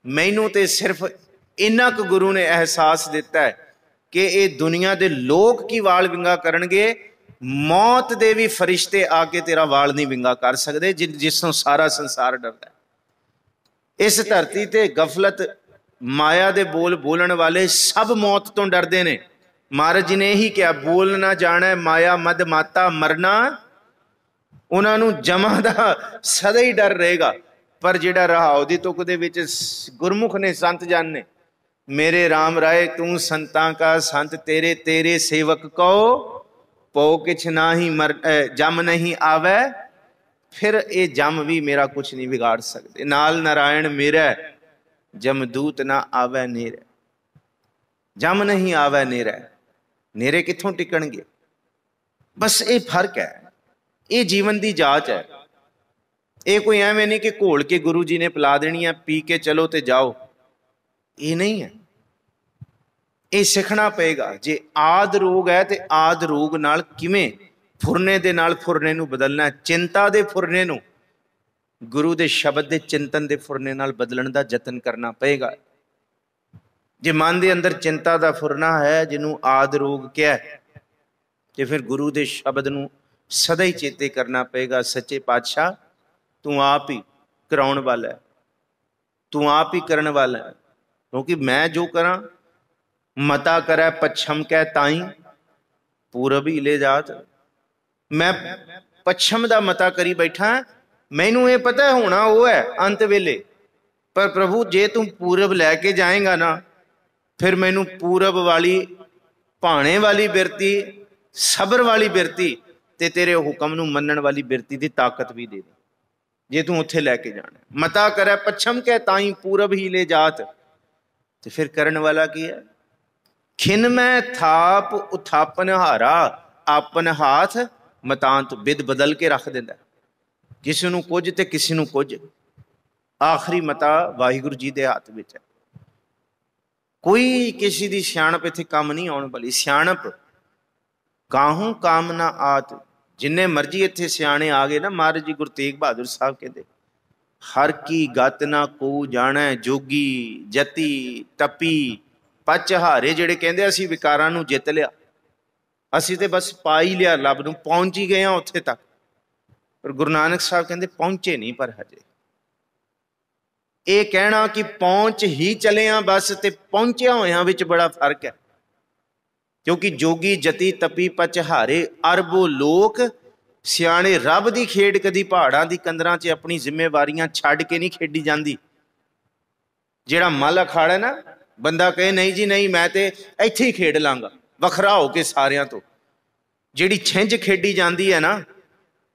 मैनू ते सिर्फ इन्ना क गुरु ने एहसास दिता है कि ये दुनिया के लोग की वाल विंगा करनगे, मौत दे भी फरिश्ते आके तेरा वाल नहीं विंगा कर सकते, जिसों सारा संसार डरता है। इस धरती ते गफलत माया दे बोल बोलन वाले सब मौत तो डरते ने। महाराज जी ने यही क्या, बोल ना जाना माया मद माता, मरना उन्होंने जमा दा सदा ही डर रहेगा। पर जिहड़ा रहाओ दी तुक दे विच गुरमुख ने संत जन ने, मेरे राम राय तू संतां का संत, तेरे तेरे सेवक को पो किछ नाही मर जम नहीं आवे। फिर ये जम भी मेरा कुछ नहीं बिगाड़ सकते। नाल नारायण मेरा जमदूत ना आवे नेरे, जम नहीं आवे नेरे, नेरे कित्थों टिकणगे। बस ये फर्क है, ये जीवन की जांच है। ये कोई एवं नहीं कि घोल के गुरु जी ने पिला देनी है, पी के चलो तो जाओ, ये नहीं है। ये सीखना पेगा। जे आद रोग है तो आद रोग नाल किवें फुरने दे नाल फुरने नूं बदलना, चिंता दे फुरने नूं गुरु दे शब्द दे चिंतन दे फुरने नाल बदलण दा यतन करना पेगा। जे मन दे अंदर चिंता दा फुरना है, जिन्हों आद रोग क्या, तो फिर गुरु दे शब्द नूं सदा ही चेते करना पेगा। सच्चे पातशाह तू आप ही कराउण वाला है, तू आप ही करने वाला है। क्योंकि मैं जो करा मता करे पच्छम कह ताई पूरब ही ले जात। मैं पच्छम दा मता करी बैठा, मैनू ये पता है होना वो है अंत वेले, पर प्रभु जे तू पूरब लैके जाएगा ना, फिर मैनू पूरब वाली भाने वाली बिरती, सबर वाली बिरती, ते तेरे हुक्म नू मनण वाली बिरती दी ताकत भी दे दे, जे तू उत्थे लैके जाना। मता करे पच्छम कह ताई पूरब ही ले जात, तो फिर करन वाला की है, खिन में थाप उथापन हारा, आपन हाथ मतांत बिद बदल के रख देंदा। किसी नूं कुछ ते किसी नूं कुछ, आखिरी मता वाहिगुरू जी दे हाथ विच है। कोई किसी दी सियाणप इत्थे काम नहीं आउण वाली। सियाणप काहू काम ना आत, जिन्ने मर्जी इत्थे सियाणे आ गए ना, महाराज जी गुरु तेग बहादुर साहब कहते हर की गत ना को जाने, जोगी जती तपी ਪਚਹਾਰੇ ਜਿਹੜੇ ਕਹਿੰਦੇ ਅਸੀਂ ਵਿਕਾਰਾਂ ਨੂੰ ਜਿੱਤ ਲਿਆ, ਅਸੀਂ ਤੇ ਬਸ ਪਾ ਹੀ ਲਿਆ, ਰੱਬ ਨੂੰ ਪਹੁੰਚ ਹੀ ਗਏ ਹਾਂ ਉੱਥੇ ਤੱਕ। ਪਰ ਗੁਰੂ ਨਾਨਕ ਸਾਹਿਬ ਕਹਿੰਦੇ ਪਹੁੰਚੇ ਨਹੀਂ ਪਰ ਹਜੇ। ਇਹ ਕਹਿਣਾ ਕਿ ਪਹੁੰਚ ਹੀ ਚਲੇ ਆ ਬਸ ਤੇ ਪਹੁੰਚਿਆ ਹੋਇਆਂ ਵਿੱਚ ਬੜਾ ਫਰਕ ਹੈ। ਕਿਉਂਕਿ ਜੋਗੀ ਜਤੀ ਤਪੀ ਪਚਹਾਰੇ ਅਰਬੋ ਲੋਕ, ਸਿਆਣੇ ਰੱਬ ਦੀ ਖੇਡ ਕਦੀ ਪਹਾੜਾਂ ਦੀ ਕੰਦਰਾਂ 'ਚ ਆਪਣੀ ਜ਼ਿੰਮੇਵਾਰੀਆਂ ਛੱਡ ਕੇ ਨਹੀਂ ਖੇਡੀ ਜਾਂਦੀ। ਜਿਹੜਾ ਮੱਲ ਅਖਾੜਾ ਨਾ, ਬੰਦਾ ਕਹੇ ਨਹੀਂ ਜੀ ਨਹੀਂ ਮੈਂ ਤੇ ਇੱਥੇ ਹੀ ਖੇਡ ਲਾਂਗਾ ਵੱਖਰਾ ਹੋ ਕੇ ਸਾਰਿਆਂ ਤੋਂ। ਜਿਹੜੀ ਛਿੰਝ ਖੇਡੀ ਜਾਂਦੀ ਹੈ ਨਾ,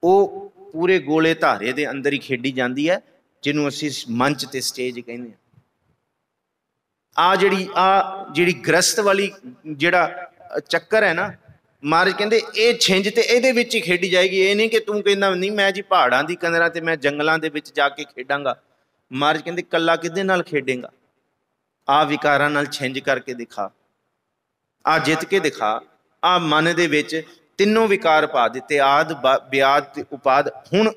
ਉਹ ਪੂਰੇ ਗੋਲੇ ਧਾਰੇ ਦੇ ਅੰਦਰ ਹੀ ਖੇਡੀ ਜਾਂਦੀ ਹੈ, ਜਿਹਨੂੰ ਅਸੀਂ ਮੰਚ ਤੇ ਸਟੇਜ ਕਹਿੰਦੇ ਹਾਂ। ਜਿਹੜੀ ਗ੍ਰਸਤ ਵਾਲੀ ਜਿਹੜਾ ਚੱਕਰ ਹੈ ਨਾ, ਮਹਾਰਾਜ ਕਹਿੰਦੇ ਇਹ ਛਿੰਝ ਤੇ ਇਹਦੇ ਵਿੱਚ ਹੀ ਖੇਡੀ ਜਾਏਗੀ। ਇਹ ਨਹੀਂ ਕਿ ਤੂੰ ਕਹਿੰਦਾ ਨਹੀਂ ਮੈਂ ਜੀ ਪਹਾੜਾਂ ਦੀ ਕੰਦਰਾਂ ਤੇ ਮੈਂ ਜੰਗਲਾਂ ਦੇ ਵਿੱਚ ਜਾ ਕੇ ਖੇਡਾਂਗਾ। ਮਹਾਰਾਜ ਕਹਿੰਦੇ ਕੱਲਾ ਕਿਹਦੇ ਨਾਲ ਖੇਡੇਂਗਾ? ਆਹ ਵਿਕਾਰਾਂ ਨਾਲ ਛਿੰਝ ਕਰਕੇ ਦਿਖਾ, ਆਹ ਜਿੱਤ ਕੇ ਦਿਖਾ। ਆਹ ਮਨ ਦੇ ਵਿੱਚ ਤਿੰਨੋਂ ਵਿਕਾਰ ਪਾ ਦਿੱਤੇ, ਆਦ ਵਿਆਦ ਤੇ ਉਪਾਦ। ਹੁਣ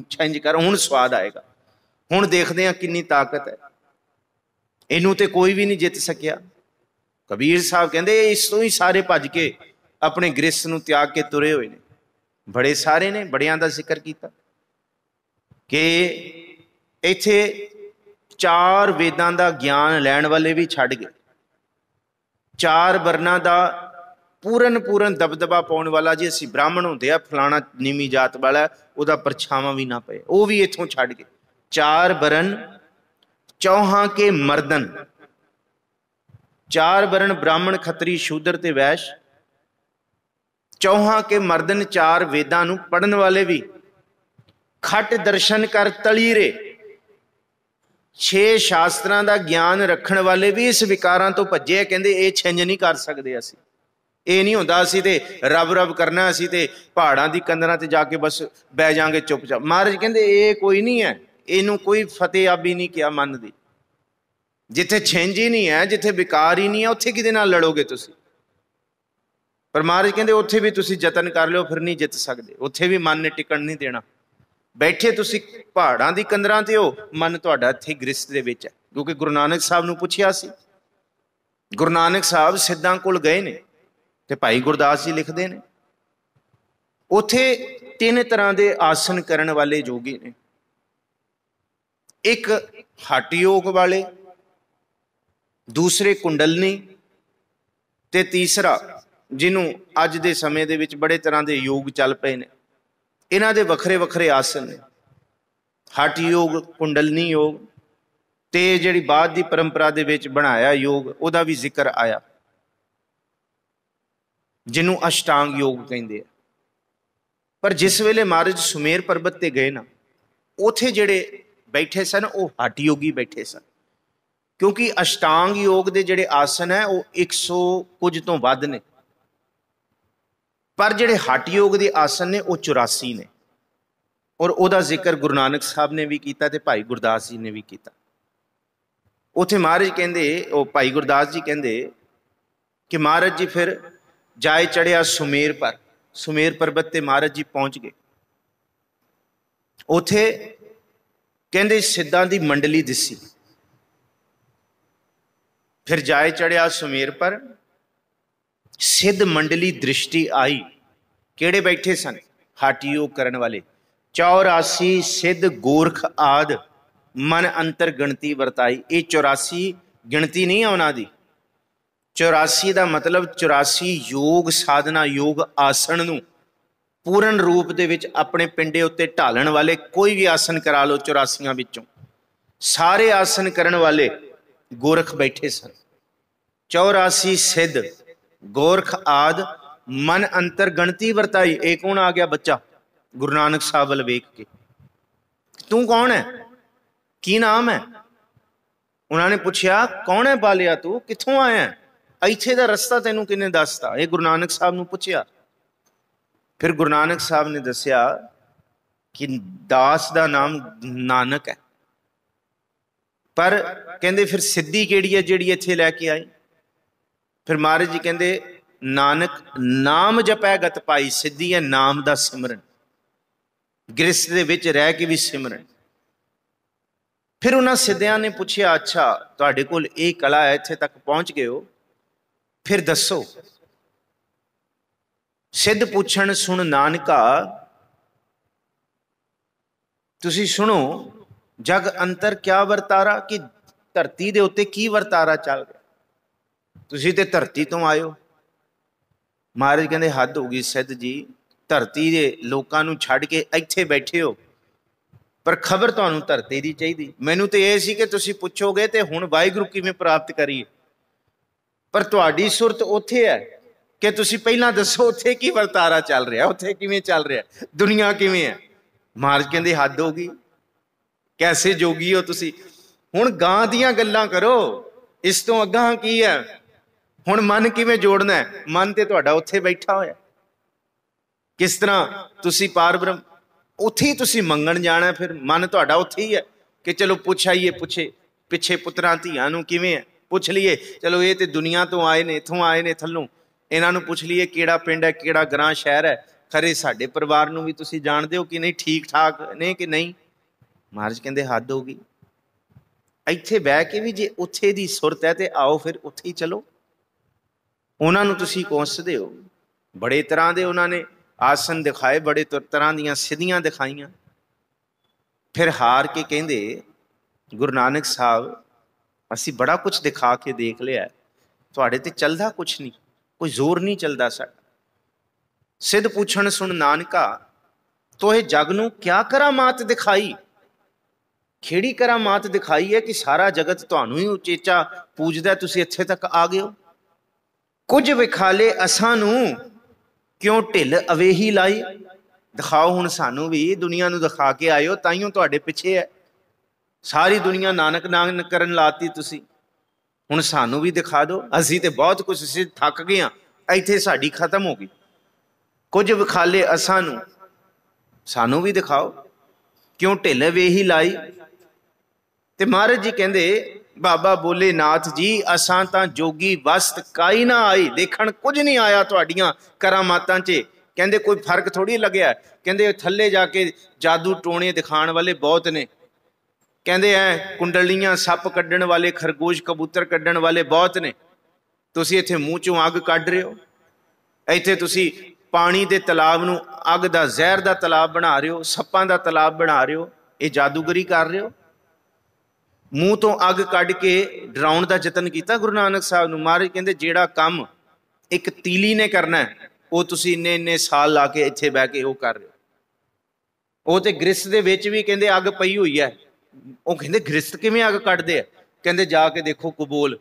ਛਿੰਝ ਕਰ, ਹੁਣ ਸਵਾਦ ਆਏਗਾ। ਹੁਣ ਦੇਖਦੇ ਹਾਂ ਕਿੰਨੀ ਤਾਕਤ ਹੈ। ਇਹਨੂੰ ਤੇ ਕੋਈ ਵੀ ਨਹੀਂ ਜਿੱਤ ਸਕਿਆ। ਕਬੀਰ ਸਾਹਿਬ ਕਹਿੰਦੇ ਇਸ ਤੋਂ ਹੀ ਸਾਰੇ ਭੱਜ ਕੇ ਆਪਣੇ ਗ੍ਰਸਥ ਨੂੰ ਤਿਆਗ ਕੇ ਤੁਰੇ ਹੋਏ ਨੇ। ਬੜੇ ਸਾਰੇ ਨੇ, ਬੜਿਆਂ ਦਾ ਜ਼ਿਕਰ ਕੀਤਾ ਕਿ ਇੱਥੇ 4 ਵੇਦਾਂ ਦਾ ਗਿਆਨ ਲੈਣ ਵਾਲੇ ਵੀ ਛੱਡ ਗਏ। 4 ਵਰਨਾਂ ਦਾ ਪੂਰਨ ਦਬਦਬਾ ਪਾਉਣ ਵਾਲਾ, ਜੇ ਅਸੀਂ ਬ੍ਰਾਹਮਣ ਹੁੰਦੇ ਆ ਫਲਾਣਾ ਨੀਵੀਂ ਜਾਤ ਵਾਲਾ, ਉਹਦਾ ਪਰਛਾਵਾਂ ਵੀ ਨਾ ਪਏ, ਉਹ ਵੀ ਇੱਥੋਂ ਛੱਡ ਗਏ। 4 ਵਰਨ ਚੌਹਾਂ ਕੇ ਮਰਦਨ, 4 ਵਰਨ ਬ੍ਰਾਹਮਣ ਖੱਤਰੀ ਸ਼ੂਦਰ ਤੇ ਵੈਸ਼, ਚੌਹਾਂ ਕੇ ਮਰਦਨ। 4 ਵੇਦਾਂ ਨੂੰ ਪੜ੍ਹਨ ਵਾਲੇ ਵੀ, ਖੱਟ ਦਰਸ਼ਨ ਕਰ ਤਲੀਰੇ, 6 ਸ਼ਾਸਤਰਾਂ ਦਾ ਗਿਆਨ ਰੱਖਣ ਵਾਲੇ ਵੀ ਇਸ ਵਿਕਾਰਾਂ ਤੋਂ ਭੱਜੇ। ਕਹਿੰਦੇ ਇਹ ਛਿੰਝ ਨਹੀਂ ਕਰ ਸਕਦੇ ਅਸੀਂ। ਇਹ ਨਹੀਂ ਹੁੰਦਾ ਅਸੀਂ ਤੇ ਰੱਬ ਕਰਨਾ, ਅਸੀਂ ਤੇ ਪਹਾੜਾਂ ਦੀ ਕੰਦਰਾਂ ਤੇ ਜਾ ਕੇ ਬਸ ਬਹਿ ਜਾਾਂਗੇ ਚੁੱਪਚਾਪ। ਮਹਾਰਾਜ ਕਹਿੰਦੇ ਇਹ ਕੋਈ ਨਹੀਂ ਹੈ, ਇਹਨੂੰ ਕੋਈ ਫਤਿਹਯਾਬੀ ਨਹੀਂ ਕਿਹਾ ਮਨ ਦੀ। ਜਿੱਥੇ ਛਿੰਝ ਹੀ ਨਹੀਂ ਹੈ, ਜਿੱਥੇ ਵਿਕਾਰ ਹੀ ਨਹੀਂ ਹੈ, ਉੱਥੇ ਕਿਹਦੇ ਨਾਲ ਲੜੋਗੇ ਤੁਸੀਂ? ਪਰ ਮਹਾਰਾਜ ਕਹਿੰਦੇ ਉੱਥੇ ਵੀ ਤੁਸੀਂ ਯਤਨ ਕਰ ਲਿਓ, ਫਿਰ ਨਹੀਂ ਜਿੱਤ ਸਕਦੇ। ਉੱਥੇ ਵੀ ਮਨ ਨੇ ਟਿਕਣ ਨਹੀਂ ਦੇਣਾ। ਬੈਠੇ ਤੁਸੀਂ ਪਹਾੜਾਂ ਦੀ ਕੰਦਰਾਂ ਤੇ ਹੋ, ਮਨ ਤੁਹਾਡਾ ਇੱਥੇ ਗ੍ਰਸਤ ਦੇ ਵਿੱਚ ਹੈ। ਕਿਉਂਕਿ ਗੁਰੂ ਨਾਨਕ ਸਾਹਿਬ ਨੂੰ ਪੁੱਛਿਆ ਸੀ, ਗੁਰੂ ਨਾਨਕ ਸਾਹਿਬ ਸਿੱਧਾਂ ਕੋਲ ਗਏ ਨੇ ਤੇ ਭਾਈ ਗੁਰਦਾਸ ਜੀ ਲਿਖਦੇ ਨੇ ਉੱਥੇ 3 ਤਰ੍ਹਾਂ ਦੇ ਆਸਨ ਕਰਨ ਵਾਲੇ ਜੋਗੀ ਨੇ। ਇੱਕ ਹੱਠ ਯੋਗ ਵਾਲੇ, ਦੂਸਰੇ ਕੁੰਡਲਨੀ, ਤੇ ਤੀਸਰਾ ਜਿਹਨੂੰ ਅੱਜ ਦੇ ਸਮੇਂ ਦੇ ਵਿੱਚ ਬੜੇ ਤਰ੍ਹਾਂ ਦੇ ਯੋਗ ਚੱਲ ਪਏ ਨੇ। ਇਹਨਾਂ ਦੇ ਵੱਖਰੇ ਆਸਨ ਨੇ। ਹੱਠ ਯੋਗ, ਕੁੰਡਲਨੀ ਯੋਗ, ਤੇ ਜਿਹੜੀ ਬਾਅਦ ਦੀ ਪਰੰਪਰਾ ਦੇ ਵਿੱਚ ਬਣਾਇਆ ਯੋਗ, ਉਹਦਾ ਵੀ ਜ਼ਿਕਰ ਆਇਆ, ਜਿਹਨੂੰ ਅਸ਼ਟਾਂਗ ਯੋਗ ਕਹਿੰਦੇ ਆ। ਪਰ ਜਿਸ ਵੇਲੇ ਮਹਾਰਾਜ ਸੁਮੇਰ ਪਰਬਤ ਤੇ ਗਏ ਨਾ, ਉੱਥੇ ਜਿਹੜੇ ਬੈਠੇ ਸਨ ਉਹ ਹੱਠ ਯੋਗੀ ਬੈਠੇ ਸਨ। ਕਿਉਂਕਿ ਅਸ਼ਟਾਂਗ ਯੋਗ ਦੇ ਜਿਹੜੇ ਆਸਨ ਹੈ ਉਹ 100 ਕੁਝ ਤੋਂ ਵੱਧ ਨੇ, ਪਰ ਜਿਹੜੇ ਹੱਠ ਯੋਗ ਦੇ ਆਸਨ ਨੇ ਉਹ 84 ਨੇ। ਔਰ ਉਹਦਾ ਜ਼ਿਕਰ ਗੁਰੂ ਨਾਨਕ ਸਾਹਿਬ ਨੇ ਵੀ ਕੀਤਾ ਤੇ ਭਾਈ ਗੁਰਦਾਸ ਜੀ ਨੇ ਵੀ ਕੀਤਾ। ਉੱਥੇ ਮਹਾਰਾਜ ਕਹਿੰਦੇ, ਉਹ ਭਾਈ ਗੁਰਦਾਸ ਜੀ ਕਹਿੰਦੇ ਕਿ ਮਹਾਰਾਜ ਜੀ ਫਿਰ ਜਾਏ ਚੜਿਆ ਸੁਮੇਰ ਪਰ, ਸੁਮੇਰ ਪਰਬਤ ਤੇ ਮਹਾਰਾਜ ਜੀ ਪਹੁੰਚ ਗਏ। ਉੱਥੇ ਕਹਿੰਦੇ ਸਿੱਧਾਂ ਦੀ ਮੰਡਲੀ ਦਿਸੀ। ਫਿਰ ਜਾਏ ਚੜਿਆ ਸੁਮੇਰ ਪਰ, ਸਿੱਧ ਮੰਡਲੀ ਦ੍ਰਿਸ਼ਟੀ ਆਈ। ਕਿਹੜੇ ਬੈਠੇ ਸਨ? ਹੱਠ ਯੋਗ ਕਰਨ ਵਾਲੇ। 84 ਸਿੱਧ ਗੋਰਖ ਆਦ, ਮਨ ਅੰਤਰ ਗਿਣਤੀ ਵਰਤਾਈ। ਇਹ 84 ਗਿਣਤੀ ਨਹੀਂ ਹੈ ਉਹਨਾਂ ਦੀ। 84 ਦਾ ਮਤਲਬ 84 ਯੋਗ ਸਾਧਨਾ, ਯੋਗ ਆਸਣ ਨੂੰ ਪੂਰਨ ਰੂਪ ਦੇ ਵਿੱਚ ਆਪਣੇ ਪਿੰਡੇ ਉੱਤੇ ਢਾਲਣ ਵਾਲੇ। ਕੋਈ ਵੀ ਆਸਨ ਕਰਾ ਲਓ 84 ਵਿੱਚੋਂ, ਸਾਰੇ ਆਸਨ ਕਰਨ ਵਾਲੇ ਗੋਰਖ ਬੈਠੇ ਸਨ। 84 ਸਿੱਧ ਗੋਰਖ ਆਦ, ਮਨ ਅੰਤਰ ਗਿਣਤੀ ਵਰਤਾਈ। ਇਹ ਕੌਣ ਆ ਗਿਆ ਬੱਚਾ? ਗੁਰੂ ਨਾਨਕ ਸਾਹਿਬ ਵੱਲ ਵੇਖ ਕੇ, ਤੂੰ ਕੌਣ ਹੈ, ਕੀ ਨਾਮ ਹੈ? ਉਹਨਾਂ ਨੇ ਪੁੱਛਿਆ ਕੌਣ ਹੈ ਬਾਲਿਆ ਤੂੰ, ਕਿੱਥੋਂ ਆਇਆ, ਇੱਥੇ ਦਾ ਰਸਤਾ ਤੈਨੂੰ ਕਿਹਨੇ ਦੱਸਤਾ? ਇਹ ਗੁਰੂ ਨਾਨਕ ਸਾਹਿਬ ਨੂੰ ਪੁੱਛਿਆ। ਫਿਰ ਗੁਰੂ ਨਾਨਕ ਸਾਹਿਬ ਨੇ ਦੱਸਿਆ ਕਿ ਦਾਸ ਦਾ ਨਾਮ ਨਾਨਕ ਹੈ। ਪਰ ਕਹਿੰਦੇ ਫਿਰ ਸਿੱਧੀ ਕਿਹੜੀ ਹੈ ਜਿਹੜੀ ਇੱਥੇ ਲੈ ਕੇ ਆਈ? ਫਿਰ ਮਹਾਰਾਜ ਜੀ ਕਹਿੰਦੇ ਨਾਨਕ ਨਾਮ ਜਪੈ ਗਤ ਪਾਈ। ਸਿੱਧੀ ਹੈ ਨਾਮ ਦਾ ਸਿਮਰਨ, ਗ੍ਰਸਥ ਦੇ ਵਿੱਚ ਰਹਿ ਕੇ ਵੀ ਸਿਮਰਨ। फिर उन्होंने सिद्धियां ने पूछा, अच्छा तुहाडे कोल ये कला है, इत्थे तक पहुंच गए हो, फिर दसो। सिद्ध पूछण सुन नानका, तुसी सुनो जग अंतर क्या वरतारा, कि धरती दे उत्ते की वरतारा चल रहा, तुसी ते धरती तो आए हो। महाराज कहते हद हो गई सिद्ध जी, धरती दे लोकां नूं छड्ड के इत्थे बैठे हो, पर खबर तुहानूं धरती दी चाहिदी। मैनूं ते इह सी कि तुसी पुछोगे ते हुण वाहिगुरू किवें प्राप्त करिए, पर तुहाडी सुरत उत्थे है कि तुसी पहलां दसो उत्थे की वरतारा चल रहा, उत्थे किवें चल रहा, दुनिया किवें है। महाराज कहते हद हो गई, कैसे जोगी हो तुसी, हुण गां दीयां गल्लां करो, इस तो अगां की है। हुण मन किवें जोड़ना है, मन ते तुहाडा उत्थे बैठा होया, किस तरह तुसी पार ब्रह्म उत्थे ही तुसी मंगण जाना, फिर मन तुहाडा उत्थे ही है कि चलो पुछ आइए, पुछे पिछे पुत्रां धीआं नूं किवें है, पुछ लीए, चलो ये तो दुनिया तो आए ने, इत्थों आए ने थल्लों, इन्हां नूं पुछ लीए किहड़ा पिंड है, किहड़ा ग्रां शहर है, खरे साडे परिवार नूं भी तुसी जाणदे हो कि नहीं, ठीक ठाक ने कि नहीं। महाराज कहंदे हद हो गई, ਇੱਥੇ ਬਹਿ ਕੇ ਵੀ ਜੇ ਉੱਥੇ ਦੀ ਸੁਰਤ ਹੈ ਤੇ आओ फिर ਉੱਥੇ ही चलो। ਉਹਨਾਂ ਨੂੰ ਤੁਸੀਂ ਕੋਸਦੇ ਹੋ, बड़े तरह ਦੇ ਉਹਨਾਂ ਨੇ आसन दिखाए, बड़े तरह ਦੀਆਂ ਸਿੱਧੀਆਂ दिखाइयां, फिर हार के ਕਹਿੰਦੇ गुरु नानक साहब ਅਸੀਂ बड़ा कुछ दिखा के देख लिया, ਤੁਹਾਡੇ ਤੇ ਚੱਲਦਾ कुछ नहीं, कोई जोर नहीं चलता साਡਾ। सिद्ध पूछण सुन नानका, तोहे जग नूं क्या करामात दिखाई, खेड़ी करामात दिखाई है कि सारा जगत तुहानू ही उचेचा पूजदा, तुसी इत्थे तक आ गए हो। कुछ विखाले असां नू क्यों ढिल अवेही लाई, दिखाओ हुण सानू भी, दुनिया नू दिखा के आए हो, ताइयों तुहाडे पिछे है, सारी दुनिया नानक नानक करन लाती तुसी, हुण सानू भी दिखा दो, असीं ते बहुत कुछ असीं थक गए हां, इत्थे साडी खत्म हो गई। कुछ विखाले असां नू, सानू भी दिखाओ, क्यों ढिल अवेही लाई। ते महाराज जी कहते बाबा बोले नाथ जी, असां तां जोगी वस्त काई ना आई, देखण कुछ नहीं आया तुहाडियां करामातां च, कहते कोई फर्क थोड़ी लग्या, कहते थल्ले जाके जादू टोने दिखाण वाले बहुत ने, कहते हैं कुंडलियां सप कड्डण वाले, खरगोश कबूतर कड्डण वाले बहुत ने, तुसी इत्थे मूँह चों अग कढ रहे हो, इत्थे तुसी पानी दे तलाब नूं अग दा जहर दा तलाब बना रहे हो, सप्पां दा तलाब बना रहे हो, ये जादूगरी कर रहे हो। मूँह तो अग कढ़ के डराउण दा जतन किया गुरु नानक साहब नूं। महाराज कहंदे जेड़ा काम एक तीली ने करना है, वो तुसी इन्ने इन्ने साल ला के इत्थे बह के वो कर रहे हो। वो तो गृहस्थ दे विच भी कहंदे अग पई हुई है, वो कहंदे गृहस्थ किवें अग कढ़दे है, कहंदे जाके देखो कबूल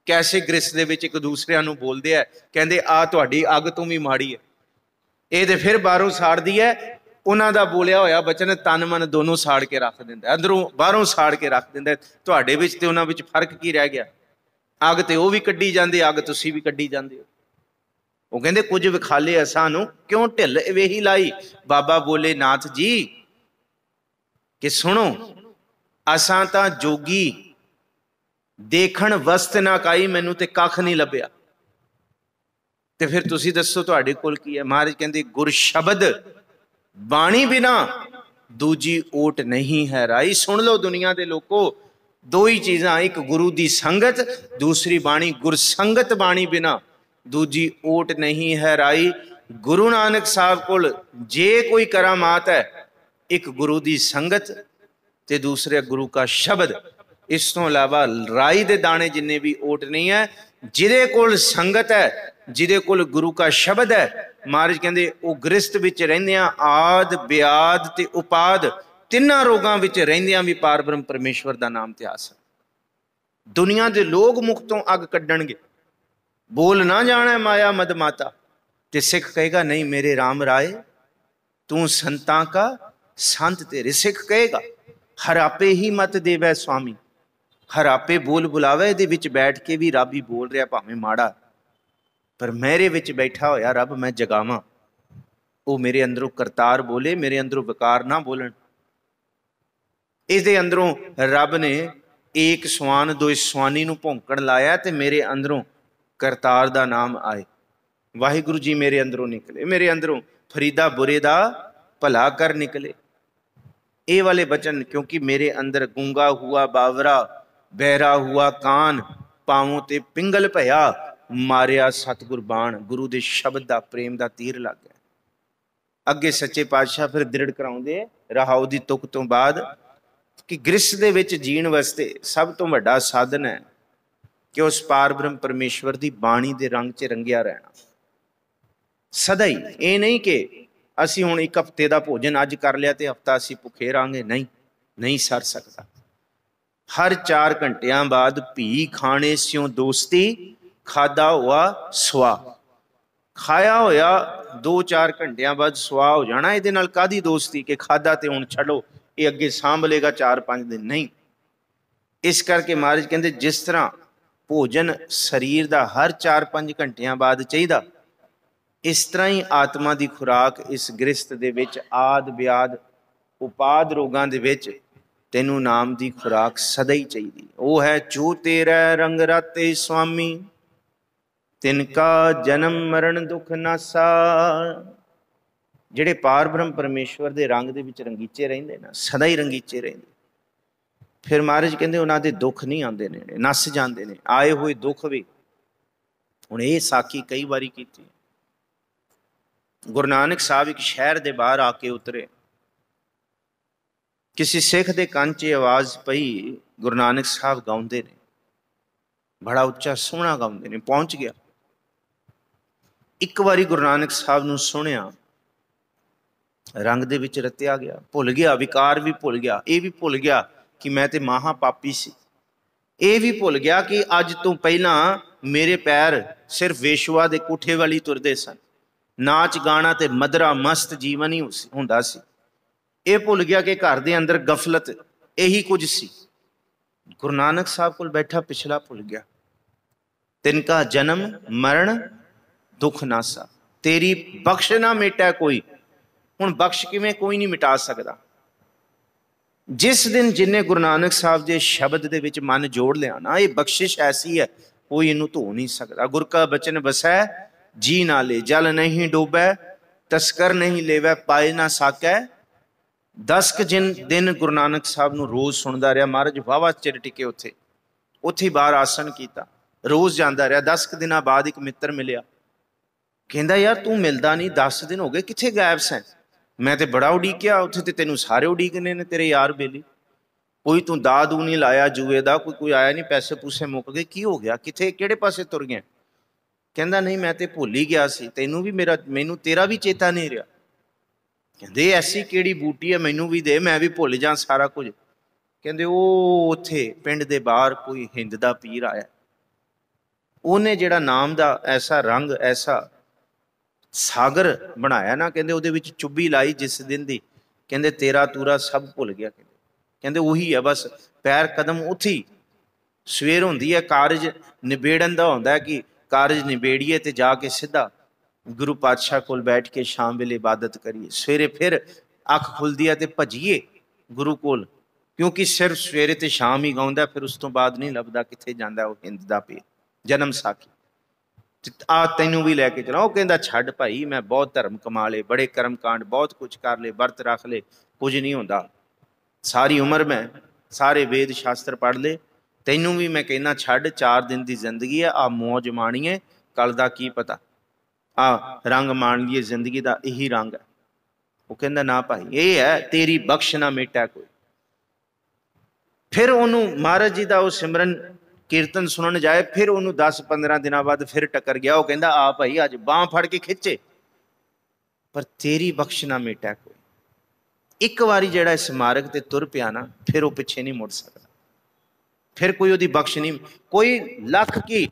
कैसे गृहस्थ दे विच एक दूसरे नूं बोलदे है, कहंदे आ तुहाडी अग तो भी माड़ी है, ये तो फिर बाहरों साड़दी है, उन्हों का बोलिया होया बचन तन मन दोनों साड़ के रख दिंदा, अंदरों बाहरों साड़ के रख दिंदा। तुहाडे विच ते उन्हां विच फर्क की रह गया, अग तो वह भी कड्डी जांदे, अग तुसीं भी कड्डी जांदे हो। वो कहंदे कुछ विखाले असां नूं क्यों ढिल वेही लाई। बाबा बोले नाथ जी कि सुनो, असां तां जोगी देखण वस्त ना काई, मैनू ते कख नहीं लभ्या, ते फिर तुसीं दसो तुहाडे कोल की है। महाराज कहंदे गुर शब्द बाणी बिना दूजी ओट नहीं है राई। सुन लो दुनिया के लोगों, दो ही चीज़ां, एक गुरु की संगत, दूसरी बाणी। गुर संगत बाणी बिना दूजी ओट नहीं है राई। गुरु नानक साहब कोल जे कोई करामात है, एक गुरु की संगत ते दूसरे गुरु का शब्द, इस तो इलावा राई दे दाने जिन्ने भी ओट नहीं है। जिदे कोल संगत है, जिदे कोल गुरु का शब्द है, महाराज कहंदे वो गृहस्थ विच रहिंदियां आद ब्याद ते उपाद तिन्ना रोगां विच रहिंदियां भी पार ब्रह्म परमेश्वर दा नाम ते आस। दुनिया दे लोग मुख तो अग कड्डणगे, बोल ना जाना माया मद माता, ते सिख कहेगा नहीं मेरे राम राय तू संतां का संत तेरे। सिख कहेगा हर आपे ही मत देवै स्वामी, हर आपे बोल बुलावे, इहदे विच बैठ के भी रब ही बोल रहा भावें माड़ा, पर मेरे विच बैठा होया रब मैं जगावां, वो मेरे अंदरों करतार बोले, मेरे अंदरों विकार ना बोलन। इसदे अंदरों रब ने एक स्वान दो स्वानी नूं भौंकण लाया, ते मेरे अंदरों करतार दा नाम आए। वाहिगुरु जी मेरे अंदरों निकले, मेरे अंदरों फरीदा बुरे दा भला कर निकले। ये वाले वचन, क्योंकि मेरे अंदर गूंगा हुआ बावरा, बहरा हुआ कान, पावों ते पिंगल भया, मारिया सतगुर बाण। गुरु के शब्द का प्रेम का तीर लग गया। अगे सच्चे पातशाह फिर दृढ़ कराउंदे रहाओ दी तुक तो बाद कि गृहस्थ दे विच जीण वास्ते सब तो वड्डा साधन है कि उस पार ब्रह्म परमेश्वर की बाणी के रंग च रंगिया रहना सदा ही। ये नहीं कि असी हुण एक हफ्ते का भोजन अज कर लिया तो हफ्ता असी भुखे रहांगे, नहीं, नहीं सर सकता। हर 4 घंटिया बाद भी खाने स्यों दोस्ती, खादा हुआ स्वा। खाया होया 2-4 घंटिया बाद सुआ हो जाना। ये कादी दोस्ती कि खादा तो हुण छड्डो, ये अगे सांभ लेगा 4-5 दिन, नहीं। इस करके महाराज कहते जिस तरह भोजन शरीर का हर 4-5 घंटिया बाद चाहिए, इस तरह ही आत्मा की खुराक इस गृहस्थ दे विच आद व्याध उपाद रोगां दे विच तेनू नाम की खुराक सदा ही चाहिए। वो है जो तेरा रंग राते स्वामी, तिनका जन्म मरण दुख नासा। जिहड़े पार ब्रह्म परमेश्वर के रंग दे विच रंगीचे रहिंदे ना, सदा ही रंगीचे रहिंदे, फिर महाराज कहते उन्हां दे दुख नहीं आते ने, नस जाते ने आए हुए दुख भी। हुण ये साखी कई बारी की। गुरु नानक साहब एक शहर के बाहर आके उतरे, किसी सिख के कंन च आवाज़ पई, गुरु नानक साहब गाउंदे ने, बड़ा उच्चा सोहना गाउंदे ने। पहुंच गया, एक बारी गुरु नानक साहब नूं सुनिया, रंग दे विच रत्या गया, भुल गया, विकार भी भुल गया, ये भी भुल गया कि मैं तो महापापी सी, ये भी भुल गया कि अज तो पहला मेरे पैर सिर्फ वेशवा दे कोठे वाली तुरदे सन, नाच गाना ते मदरा मस्त जीवन ही हुंदा सी। ये भुल गया कि घर दे अंदर गफलत यही कुछ सी। गुरु नानक साहब कोल बैठा पिछला भुल गया। तिनका जन्म मरण दुख नासा, तेरी बख्श ना मिटा कोई। हुण बख्श किवें कोई नहीं मिटा सकता। जिस दिन जिन्हें गुरु नानक साहब के शब्द दे विच मन जोड़ लिया ना, ये बख्शिश ऐसी है कोई इनू धो नहीं सकता। गुर का बचन बसै जी ना ले, जल नहीं डूबै, तस्कर नहीं लेवै, पाए ना साकै। 10 दिन गुरु नानक साहब नूं रोज़ सुनता रहा। महाराज वाहवा चिर टिके उत्थे, उत्थे बाहर आसन किया, रोज़ जाता रहा। 10 दिन बाद एक मित्र मिलिया, कहता यार तू मिलता नहीं, 10 दिन हो गए, कित्थे गायब सैं? मैं तो बड़ा उड़ीकिया, उत्थे ते तेनू सारे उड़ीकने ने तेरे यार बेली, कोई तू दा दू नहीं लाया जुए का, कोई आया नहीं, पैसे पूसे मुक गए, की हो गया, कित्थे किहड़े पासे तुर गया? कहता नहीं मैं तो भुल ही गया सी, तैनू भी मैनू तेरा भी चेता नहीं रहा। कहते ऐसी किहड़ी बूटी है, मैनू भी दे, मैं भी भुल जा सारा कुछ। कहते वो उत्थे पिंड दे बाहर कोई हिंद दा पीर आया, उन्हें जिहड़ा नाम दा ऐसा रंग ऐसा सागर बनाया ना, कहते उहदे विच चुब्बी लाई जिस दिन दी, कहते तेरा तूरा सब भुल गया। कहते उही है, बस पैर कदम उत्थे ही। सवेर होंदी है, कारज निबेड़न दा होंदा है कि कारज निबेड़िए ते जाके सीधा गुरु पातशाह कोल बैठ के शाम वेले इबादत करिए, सवेरे फिर अख खुलदी है ते भजीए गुरु कोल, क्योंकि सिर्फ सवेरे ते शाम ही गाउंदा, फिर उस तो बाद नहीं लभदा कित्थे जांदा वो हिंद दा पीर। जन्म साखी आ तैनू भी लैके चला। वो कहता छड्ड भाई, मैं बहुत धर्म कमा ले, बड़े कर्म कांड बहुत कुछ कर ले, वर्त रख ले, कुछ नहीं होंदा, सारी उम्र मैं सारे वेद शास्त्र पढ़ ले, तैनू भी मैं कहना छड्ड, 4 दिन की जिंदगी है, आ मौज माणीए, कल का की पता, आ रंग मान लिए जिंदगी का, यही रंग है। वो कहता ना भाई, ये है तेरी बख्श ना मिटा कोई। फिर उन्होंने महाराज जी का वो सिमरन कीर्तन सुनने जाए, फिर उन्होंने 10-15 दिन बाद फिर टकर गया। वो कहता आ भाई अज बांह फड़ के खिंचे, पर तेरी बख्श ना मिटा कोई। एक बारी जड़ा स्मारक ते तुर पिया ना, फिर वो पिछे नहीं मुड़ सकता, फिर कोई उसकी बख्श नहीं। कोई लख की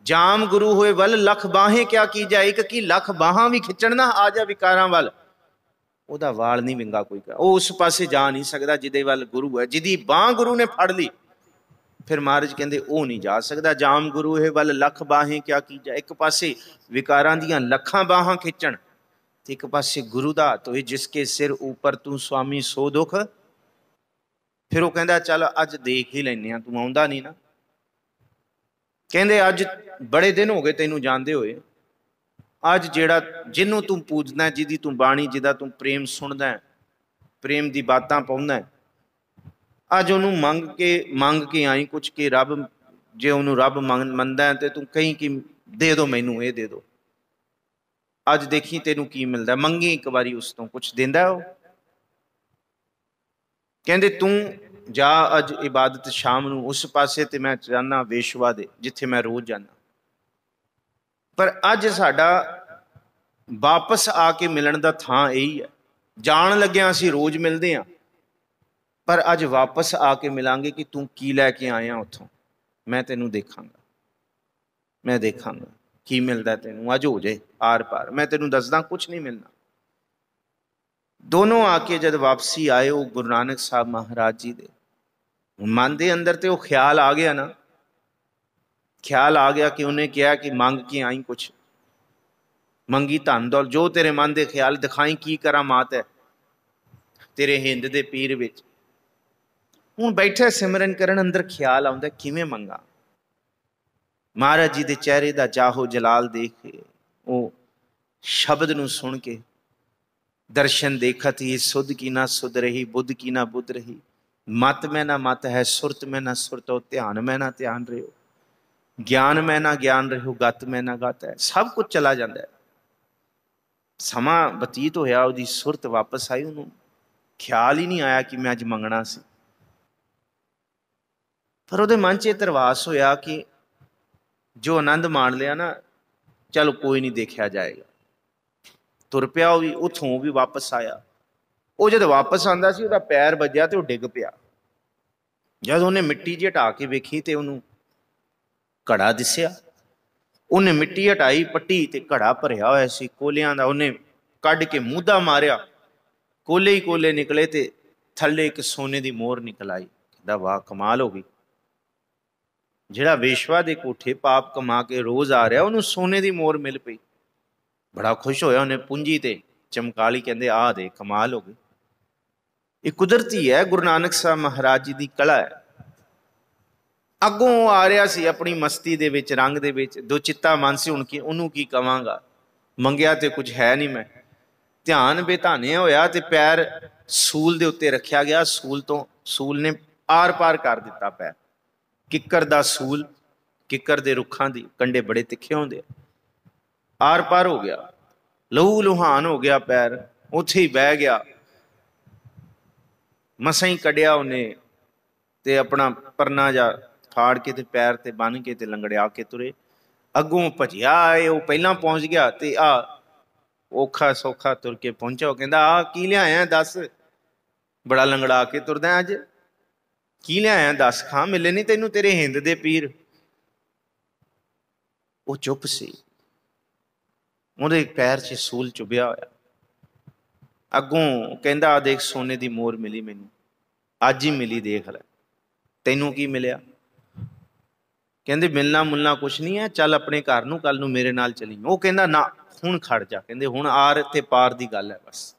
जाम गुरु होए वल, लख बाहें क्या की जाए, एक की लख बाहां भी खिंचण ना आ जा विकारां वल, ਉਹਦਾ वाल नहीं विंगा कोई का, वो उस पासे जा नहीं सकता जिदे वाल गुरु है, जिदी बांह गुरु ने फड़ ली, फिर महाराज कहते वो नहीं जा सकता। जाम गुरु है वल लख बाहें क्या की जाए, एक पासे विकारां दियां लखां बाहां खिंचण, एक पासे गुरु दा तो ये जिसके सिर ऊपर तू स्वामी सो दुख। फिर वो कहता चल अज देख ही लैने, तू आउंदा नहीं ना। कहते अज बड़े दिन हो गए तेनू जानते हुए, अज जेड़ा जिन्हों तू पूजना, जिदी तू बाणी, जिदा तू प्रेम सुनदा है, प्रेम की बातां पाउंदा। अज उन्होंने मंग के आई कुछ कि रब जे उन्होंने रब मनदा तो तू कहीं कि दे दो मैनू ये दे दो। अज देखी तेनू की मिलता, मंगी एक बारी उस तो कुछ देंदा वो। कहते तू जा अज इबादत शाम नू उस पासे ते मैं जाना वेशवा दे जिथे मैं रोज जाना। पर अज साडा वापस आके मिलन का थां यही है। जान लग्या असीं रोज मिलते हैं, पर अज वापस आके मिलांगे कि तू की लैके आया उथों, मैं तेनू देखांगा, मैं देखांगा की मिलता तेनू। अज हो जाए आर पार, मैं तेनू दसदा कुछ नहीं मिलना। दोनों आके जब वापसी आए वो गुरु नानक साहब महाराज जी दे मन के अंदर तो वो ख्याल आ गया ना, ख्याल आ गया कि उन्हें कहा कि मंग के आई कुछ, मंगी धन दौल जो तेरे मन के ख्याल दिखाई की करा मात है तेरे हिंद दे पीर विच। हूँ बैठे सिमरन करन अंदर ख्याल आउंदा किवें मंगा। महाराज जी के चेहरे का जाहो जलाल देख के वो शब्द नूं सुन के दर्शन देखत ही सुध की ना सुध रही, बुद्ध की ना बुद्ध रही, मत में ना मत है, सुरत में ना सुरत हो, ध्यान में ना ध्यान रहे हो, ज्ञान में ना ज्ञान रहे हो, गत में ना गत है। सब कुछ चला जाता है। समा बतीत होया, उसकी सुरत वापस आई, उन्होंने ख्याल ही नहीं आया कि मैं अज मंगना सी। पर वो मन च तरवास होया कि जो आनंद मान लिया ना, चलो कोई नहीं देखा जाएगा। तुर पिया भी उथों भी वापस आया। वो जब वापस आंदा सी उसका पैर बजया तो डिग पिया। जब उन्हें मिट्टी जी हटा के वेखी तो उन्होंने घड़ा दिसिया। उन्हें मिट्टी हटाई पट्टी ते घड़ा भरिया होया सी कोलियां दा। उन्हें कढ़ के मूधा मारिया, कोले ही कोले निकले ते थल्ले एक सोने की मोहर निकल आई। कहता वाह कमाल हो गई। जिहड़ा वेशवा दे कोठे पाप कमा के रोज आ रहा उन्होंने सोने की मोहर मिल पई। बड़ा खुश होया, उन्हें पूंजी ते चमकाली, कहते आ दे कमाल हो गई। ये कुदरती है, गुरु नानक साहब महाराज जी की कला है। अगों आ रहा सी अपनी मस्ती दे विच रंग दे विच, दो चित्ता मन से हुण की उन्होंने की कवांगा, मंगिया तो कुछ है नहीं मैं। ध्यान बेधाने होया ते पैर सूल दे उत्ते रखिया गया। सूल तो सूल ने आर पार कर दिता पैर। किकर दा सूल, किकर दे रुखां दी कंडे बड़े तिखे होंदे, आर पार हो गया, लहू लुहान हो गया पैर, उत्थे ही बह गया। मसा ही कढ़िया उन्हें ते अपना परना जा फाड़ के ते पैर ते बन के ते लंगड़िया के तुरे। अगों भजिया आए, वो पहला पहुंच गया ते आ औखा सौखा तुर के पहुंचा। कहता आ की लियाया दस, बड़ा लंगड़ा के तुरदा अज, की लियाया दस, खां मिले नहीं तेनू तेरे हिंद दे पीर। वो चुप सी, उहदे पैर च सूल चुभया होया। अगों कहता आ देख सोने की मोहर मिली मैनू, अज ही मिली, देख लै तेनू की मिलिया। कहते मिलना मुलना कुछ नहीं है, चल अपने घर नूं कल नूं मेरे नाल चली। वो कहता ना हुण खड़ जा, कहते हुण आर ते पार की गल है। बस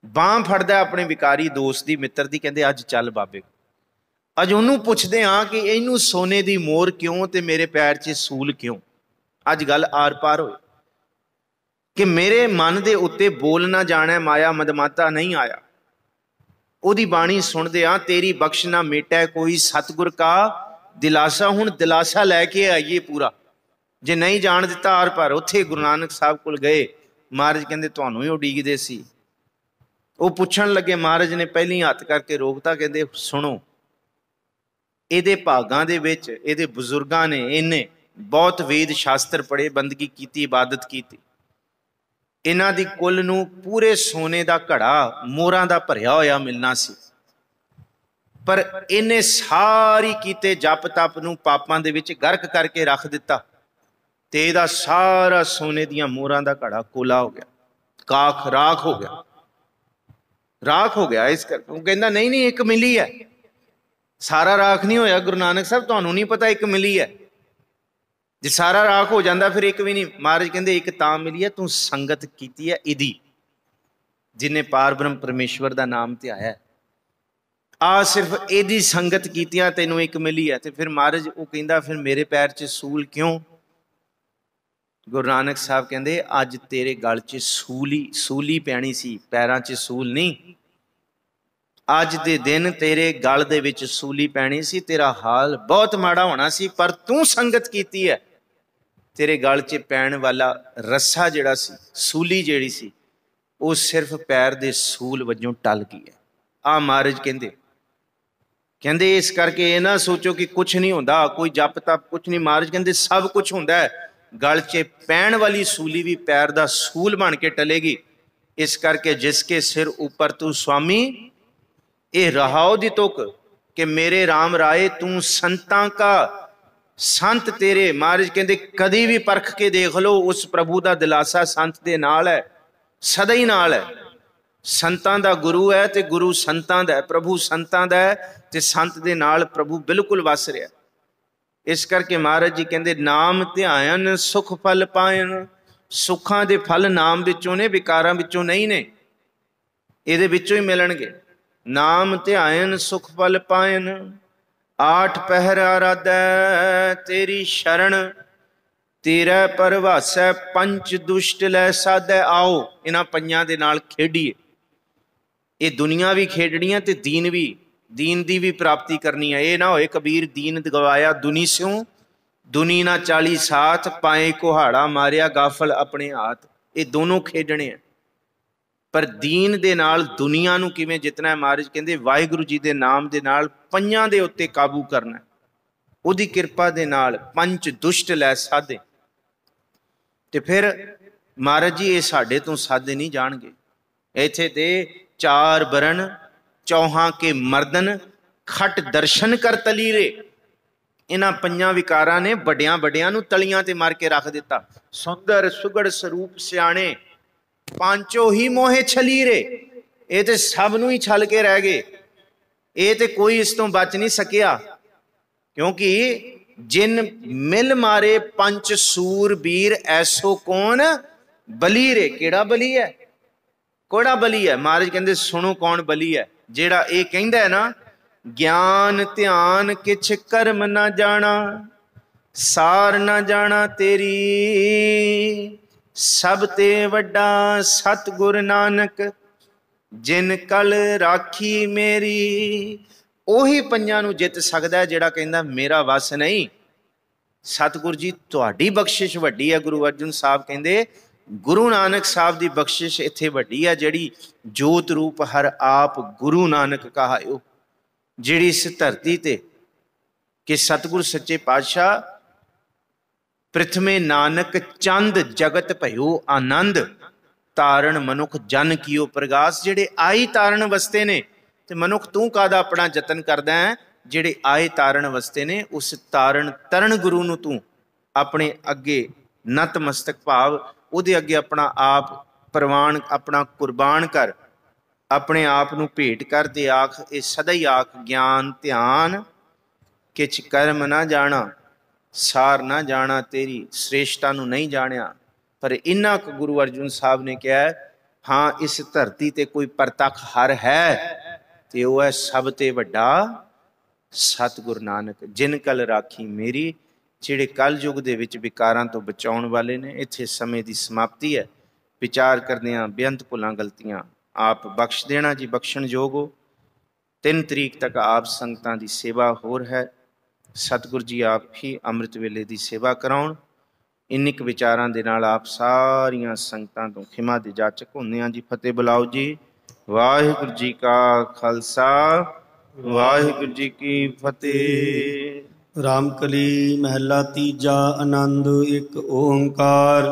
बांह फड़दा अपने विकारी दोस्त की मित्र की, कहते अज चल बाबे। अज उन्होंने पुछदे हाँ कि इनू सोने की मोहर क्यों ते मेरे पैर च सूल क्यों। अज गल आर पार हो कि मेरे मन के उत्ते बोल ना जाना माया मदमाता नहीं आया। ओदी बाणी सुनदे आ तेरी बख्श ना मेटा कोई सतगुर का दिलासा। हुण दिलासा लैके आइए पूरा, जे नहीं जान दिता आर पार। उत्थे गुरु नानक साहब कोल गए, महाराज कहते तुहानू ही उडीकदे सी। वो पुछण लगे, महाराज ने पहली हत्थ करके रोकता, कहते सुनो ਇਹਦੇ ਭਾਗਾਂ ਦੇ ਵਿੱਚ ਇਹਦੇ ਬਜ਼ੁਰਗਾਂ ਨੇ ਇਹਨੇ ਬਹੁਤ ਵੇਦ ਸ਼ਾਸਤਰ ਪੜ੍ਹੇ, ਬੰਦਗੀ ਕੀਤੀ, ਇਬਾਦਤ ਕੀਤੀ। ਇਹਨਾਂ ਦੀ ਕੁੱਲ ਨੂੰ ਪੂਰੇ ਸੋਨੇ ਦਾ ਘੜਾ ਮੋਹਰਾਂ ਦਾ ਭਰਿਆ ਹੋਇਆ ਮਿਲਣਾ ਸੀ, ਪਰ ਇਹਨੇ ਸਾਰੀ ਕੀਤੇ ਜਪ ਤਪ ਨੂੰ ਪਾਪਾਂ ਦੇ ਵਿੱਚ ਗਰਕ ਕਰਕੇ ਰੱਖ ਦਿੱਤਾ ਤੇ ਇਹਦਾ ਸਾਰਾ ਸੋਨੇ ਦੀਆਂ ਮੋਹਰਾਂ ਦਾ ਘੜਾ ਕੋਲਾ ਹੋ ਗਿਆ, ਕਾਖ ਰਾਖ ਹੋ ਗਿਆ, ਰਾਖ ਹੋ ਗਿਆ। ਇਸ ਕਰਕੇ ਉਹ ਕਹਿੰਦਾ ਨਹੀਂ ਨਹੀਂ ਇੱਕ ਮਿਲੀ ਹੈ, सारा राख नहीं होया। गुरु नानक साहब तुहानू नहीं पता एक मिली है, जे सारा राख हो जाता फिर एक भी नहीं। महाराज कहते एक तां मिली है, तू संगत कीती है इदी, जिन्हें पार ब्रह्म परमेश्वर का नाम ध्याया, आ सिर्फ इदी संगत कीतियां तेनू एक मिली है। तो फिर महाराज वो कहता फिर मेरे पैर च सूल क्यों। गुरु नानक साहब कहते अज तेरे गल च सूली पैनी सी, पैरां च सूल नहीं। ਅੱਜ ਦੇ ਦਿਨ ਤੇਰੇ ਗਲ ਦੇ ਵਿੱਚ ਸੂਲੀ ਪੈਣੀ ਸੀ, ਤੇਰਾ ਹਾਲ ਬਹੁਤ ਮਾੜਾ ਹੋਣਾ ਸੀ, ਪਰ ਤੂੰ ਸੰਗਤ ਕੀਤੀ ਹੈ। ਤੇਰੇ ਗਲ 'ਚ ਪੈਣ ਵਾਲਾ ਰੱਸਾ ਜਿਹੜਾ ਸੀ, ਸੂਲੀ ਜਿਹੜੀ ਸੀ, ਉਹ ਸਿਰਫ ਪੈਰ ਦੇ ਸੂਲ ਵਜੋਂ ਟਲ ਗਈ ਹੈ। ਆਹ ਮਹਾਰਾਜ ਕਹਿੰਦੇ ਇਸ ਕਰਕੇ ਇਹ ਨਾ ਸੋਚੋ ਕਿ ਕੁਛ ਨਹੀਂ ਹੁੰਦਾ, ਕੋਈ ਜਪ ਤਪ ਕੁਛ ਨਹੀਂ। ਮਹਾਰਾਜ ਕਹਿੰਦੇ ਸਭ ਕੁਛ ਹੁੰਦਾ ਹੈ। ਗਲ 'ਚ ਪੈਣ ਵਾਲੀ ਸੂਲੀ ਵੀ ਪੈਰ ਦਾ ਸੂਲ ਬਣ ਕੇ ਟਲੇਗੀ। ਇਸ ਕਰਕੇ ਜਿਸਕੇ ਸਿਰ ਉੱਪਰ ਤੂੰ स्वामी, ਇਹ ਰਹਾਓ ਦੀ ਤੁਕ ਕਿ ਮੇਰੇ ਰਾਮ ਰਾਏ ਤੂੰ ਸੰਤਾਂ ਕਾ ਸੰਤ ਤੇਰੇ। ਮਹਾਰਾਜ ਕਹਿੰਦੇ ਕਦੀ ਵੀ ਪਰਖ ਕੇ ਦੇਖ ਲਓ, ਉਸ ਪ੍ਰਭੂ ਦਾ ਦਿਲਾਸਾ ਸੰਤ ਦੇ ਨਾਲ ਹੈ, ਸਦਾ ਹੀ ਨਾਲ ਹੈ। ਸੰਤਾਂ ਦਾ ਗੁਰੂ ਹੈ ਤੇ ਗੁਰੂ ਸੰਤਾਂ ਦਾ, ਪ੍ਰਭੂ ਸੰਤਾਂ ਦਾ ਹੈ ਤੇ ਸੰਤ ਦੇ ਨਾਲ ਪ੍ਰਭੂ ਬਿਲਕੁਲ ਵਸ ਰਿਹਾ। ਇਸ ਕਰਕੇ ਮਹਾਰਾਜ ਜੀ ਕਹਿੰਦੇ ਨਾਮ ਧਿਆਨ ਸੁਖ ਫਲ ਪਾਇਨ। ਸੁੱਖਾਂ ਦੇ ਫਲ ਨਾਮ ਵਿੱਚੋਂ ਨੇ, ਵਿਕਾਰਾਂ ਵਿੱਚੋਂ ਨਹੀਂ ਨੇ, ਇਹਦੇ ਵਿੱਚੋਂ ਹੀ ਮਿਲਣਗੇ। ਨਾਮ ਧਿਆਨ ਸੁਖ ਫਲ ਪਾਇਨ, ਆਠ ਪਹਿਰ ਆਰਾਧੈ ਤੇਰੀ ਸ਼ਰਨ, ਤੇਰਾ ਪਰਵਾਸੈ ਪੰਚ ਦੁਸ਼ਟ ਲੈ ਸਾਧੈ। ਆਓ ਇਹਨਾਂ ਪੰਜਾਂ ਦੇ ਨਾਲ ਖੇਡੀਏ। ਇਹ ਦੁਨੀਆ ਵੀ ਖੇਡਣੀਆਂ ਤੇ ਦੀਨ ਵੀ, ਦੀਨ ਦੀ ਵੀ ਪ੍ਰਾਪਤੀ ਕਰਨੀ ਹੈ। ਇਹ ਨਾ ਹੋਏ ਕਬੀਰ ਦੀਨ ਗਵਾਇਆ ਦੁਨੀ ਸਿਉ, ਦੁਨੀ ਨਾ 40 ਸਾਥ, ਪਾਏ ਕੁਹਾੜਾ ਮਾਰਿਆ ਗਾਫਲ ਆਪਣੇ ਹਾਥ। ਇਹ ਦੋਨੋਂ ਖੇਡਣੇ ਆ। ਪਰ ਦੀਨ ਦੇ ਨਾਲ ਦੁਨੀਆ ਨੂੰ ਕਿਵੇਂ ਜਿੱਤਣਾ ਹੈ? ਮਹਾਰਾਜ ਕਹਿੰਦੇ ਵਾਹਿਗੁਰੂ ਜੀ ਦੇ ਨਾਮ ਦੇ ਨਾਲ ਪੰਜਾਂ ਦੇ ਉੱਤੇ ਕਾਬੂ ਕਰਨਾ, ਉਹਦੀ ਕਿਰਪਾ ਦੇ ਨਾਲ ਪੰਜ ਦੁਸ਼ਟ ਲੈ ਸਾਧੇ। ਤੇ ਫਿਰ ਮਹਾਰਾਜ ਜੀ ਇਹ ਸਾਡੇ ਤੋਂ ਸਾਧੇ ਨਹੀਂ ਜਾਣਗੇ। ਇੱਥੇ ਤੇ ਚਾਰ ਬਰਨ ਚੌਹਾਂ ਕੇ ਮਰਦਨ, ਖਟ ਦਰਸ਼ਨ ਕਰ ਤਲੀਰੇ। ਇਹਨਾਂ ਪੰਜਾਂ ਵਿਕਾਰਾਂ ਨੇ ਵੱਡਿਆਂ ਵੱਡਿਆਂ ਨੂੰ ਤਲੀਆਂ ਤੇ ਮਾਰ ਕੇ ਰੱਖ ਦਿੱਤਾ। ਸੁੰਦਰ ਸੁਗੜ ਸਰੂਪ ਸਿਆਣੇ, ਪਾਂਚੋ ਹੀ ਮੋਹੇ ਛਲੀਰੇ। ਇਹ ਤੇ ਸਭ ਨੂੰ ਹੀ ਛਲ ਕੇ ਰਹਿ ਗਏ। ਇਹ ਤੇ ਕੋਈ ਇਸ ਤੋਂ ਬਚ ਨਹੀਂ ਸਕਿਆ, ਕਿਉਂਕਿ ਜਿਨ ਮਿਲ ਮਾਰੇ ਪੰਚ ਸੂਰਬੀਰ, ਐਸੋ ਕੌਣ ਬਲੀ ਰੇ। ਕਿਹੜਾ ਬਲੀ ਹੈ? ਕਿਹੜਾ ਬਲੀ ਹੈ? ਮਹਾਰਾਜ ਕਹਿੰਦੇ ਸੁਣੋ ਕੌਣ ਬਲੀ ਹੈ। ਜਿਹੜਾ ਇਹ ਕਹਿੰਦਾ ਹੈ ਨਾ, ਗਿਆਨ ਧਿਆਨ ਕਿਛ ਕਰਮ ਨਾ ਜਾਣਾ, ਸਾਰ ਨਾ ਜਾਣਾ ਤੇਰੀ, ਸਭ ਤੇ ਵੱਡਾ ਸਤਿਗੁਰ ਨਾਨਕ, ਜਿਨ ਕਲ ਰਾਖੀ ਮੇਰੀ। ਉਹੀ ਪੰਜਾਂ ਨੂੰ ਜਿੱਤ ਸਕਦਾ ਜਿਹੜਾ ਕਹਿੰਦਾ ਮੇਰਾ ਵਸ ਨਹੀਂ। ਸਤਿਗੁਰ ਜੀ ਤੁਹਾਡੀ ਬਖਸ਼ਿਸ਼ ਵੱਡੀ ਹੈ। ਗੁਰੂ ਅਰਜਨ ਸਾਹਿਬ ਕਹਿੰਦੇ ਗੁਰੂ ਨਾਨਕ ਸਾਹਿਬ ਦੀ ਬਖਸ਼ਿਸ਼ ਇੱਥੇ ਵੱਡੀ ਹੈ, ਜਿਹੜੀ ਜੋਤ ਰੂਪ ਹਰ ਆਪ ਗੁਰੂ ਨਾਨਕ ਕਹਾਇਓ। ਜਿਹੜੀ ਇਸ ਧਰਤੀ ਤੇ ਕਿ ਸਤਿਗੁਰ ਸੱਚੇ ਪਾਤਸ਼ਾਹ ਪ੍ਰਿਥਮੇ ਨਾਨਕ ਚੰਦ ਜਗਤ ਭਇਓ ਆਨੰਦ, ਤਾਰਨ ਮਨੁੱਖ ਜਨ ਕੀਓ ਪ੍ਰਗਾਸ। ਜਿਹੜੇ ਆਈ ਤਾਰਨ ਵਸਤੇ ਨੇ, ਤੇ ਮਨੁੱਖ ਤੂੰ ਕਾਹਦਾ ਆਪਣਾ ਯਤਨ ਕਰਦਾ ਹੈ? ਜਿਹੜੇ ਆਏ ਤਾਰਨ ਵਸਤੇ ਨੇ, ਉਸ ਤਾਰਨ ਤਰਨ ਗੁਰੂ ਨੂੰ ਤੂੰ ਆਪਣੇ ਅੱਗੇ ਨਤਮਸਤਕ ਭਾਵ ਉਹਦੇ ਅੱਗੇ ਆਪਣਾ ਆਪ ਪ੍ਰਵਾਨ, ਆਪਣਾ ਕੁਰਬਾਨ ਕਰ, ਆਪਣੇ ਆਪ ਨੂੰ ਭੇਟ ਕਰ ਤੇ ਆਖ, ਇਹ ਸਦਾ ਹੀ ਆਖ, ਗਿਆਨ ਧਿਆਨ ਕਿਛ ਕਰਮ ਨਾ ਜਾਣਾ, ਸਾਰ ਨਾ ਜਾਣਾ ਤੇਰੀ। ਸ੍ਰੇਸ਼ਟਾ ਨੂੰ ਨਹੀਂ ਜਾਣਿਆ, ਪਰ ਇੰਨਾ ਕੁ ਗੁਰੂ ਅਰਜਨ ਸਾਹਿਬ ਨੇ ਕਿਹਾ, ਹਾਂ ਇਸ ਧਰਤੀ ਤੇ ਕੋਈ ਪ੍ਰਤੱਖ ਹਰ ਹੈ ਤੇ ਉਹ ਹੈ ਸਭ ਤੇ ਵੱਡਾ ਸਤਿਗੁਰ ਨਾਨਕ, ਜਿਨ ਕਲ ਰਾਖੀ ਮੇਰੀ। ਜਿਹੜੇ ਕਲ ਯੁੱਗ ਦੇ ਵਿੱਚ ਵਿਕਾਰਾਂ ਤੋਂ ਬਚਾਉਣ ਵਾਲੇ ਨੇ। ਇੱਥੇ ਸਮੇਂ ਦੀ ਸਮਾਪਤੀ ਹੈ। ਵਿਚਾਰ ਕਰਦਿਆਂ ਬੇਅੰਤ ਭੁੱਲਾਂ ਗਲਤੀਆਂ ਆਪ ਬਖਸ਼ ਦੇਣਾ ਜੀ, ਬਖਸ਼ਣ ਯੋਗ ਹੋ। 3 ਤਰੀਕ ਤੱਕ ਆਪ ਸੰਗਤਾਂ ਦੀ ਸੇਵਾ ਹੋਰ ਹੈ। ਸਤਿਗੁਰ ਜੀ ਆਪ ਹੀ ਅੰਮ੍ਰਿਤ ਵੇਲੇ ਦੀ ਸੇਵਾ ਕਰਾਉਣ। ਇੰਨੇ ਕੁ ਵਿਚਾਰਾਂ ਦੇ ਨਾਲ ਆਪ ਸਾਰੀਆਂ ਸੰਗਤਾਂ ਤੋਂ ਖਿਮਾ ਦੇ ਜਾਚਕ ਹੁੰਦੇ ਹਾਂ ਜੀ। ਫਤਿਹ ਬੁਲਾਓ ਜੀ। ਵਾਹਿਗੁਰੂ ਜੀ ਕਾ ਖਾਲਸਾ, ਵਾਹਿਗੁਰੂ ਜੀ ਕੀ ਫਤਿਹ। ਰਾਮਕਲੀ ਮਹਿਲਾ ਤੀਜਾ। ਆਨੰਦ ਇੱਕ ਓੰਕਾਰ।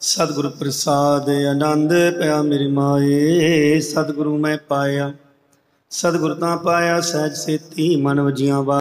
ਸਤਿਗੁਰ ਪ੍ਰਸਾਦ ਆਨੰਦ ਪਿਆ ਮੇਰੀ ਮਾਏ, ਸਤਿਗੁਰੂ ਮੈਂ ਪਾਇਆ। ਸਤਿਗੁਰ ਤਾਂ ਪਾਇਆ ਸਹਿਜ ਸੇਤੀ, ਮਨ ਵਜੀਆਂ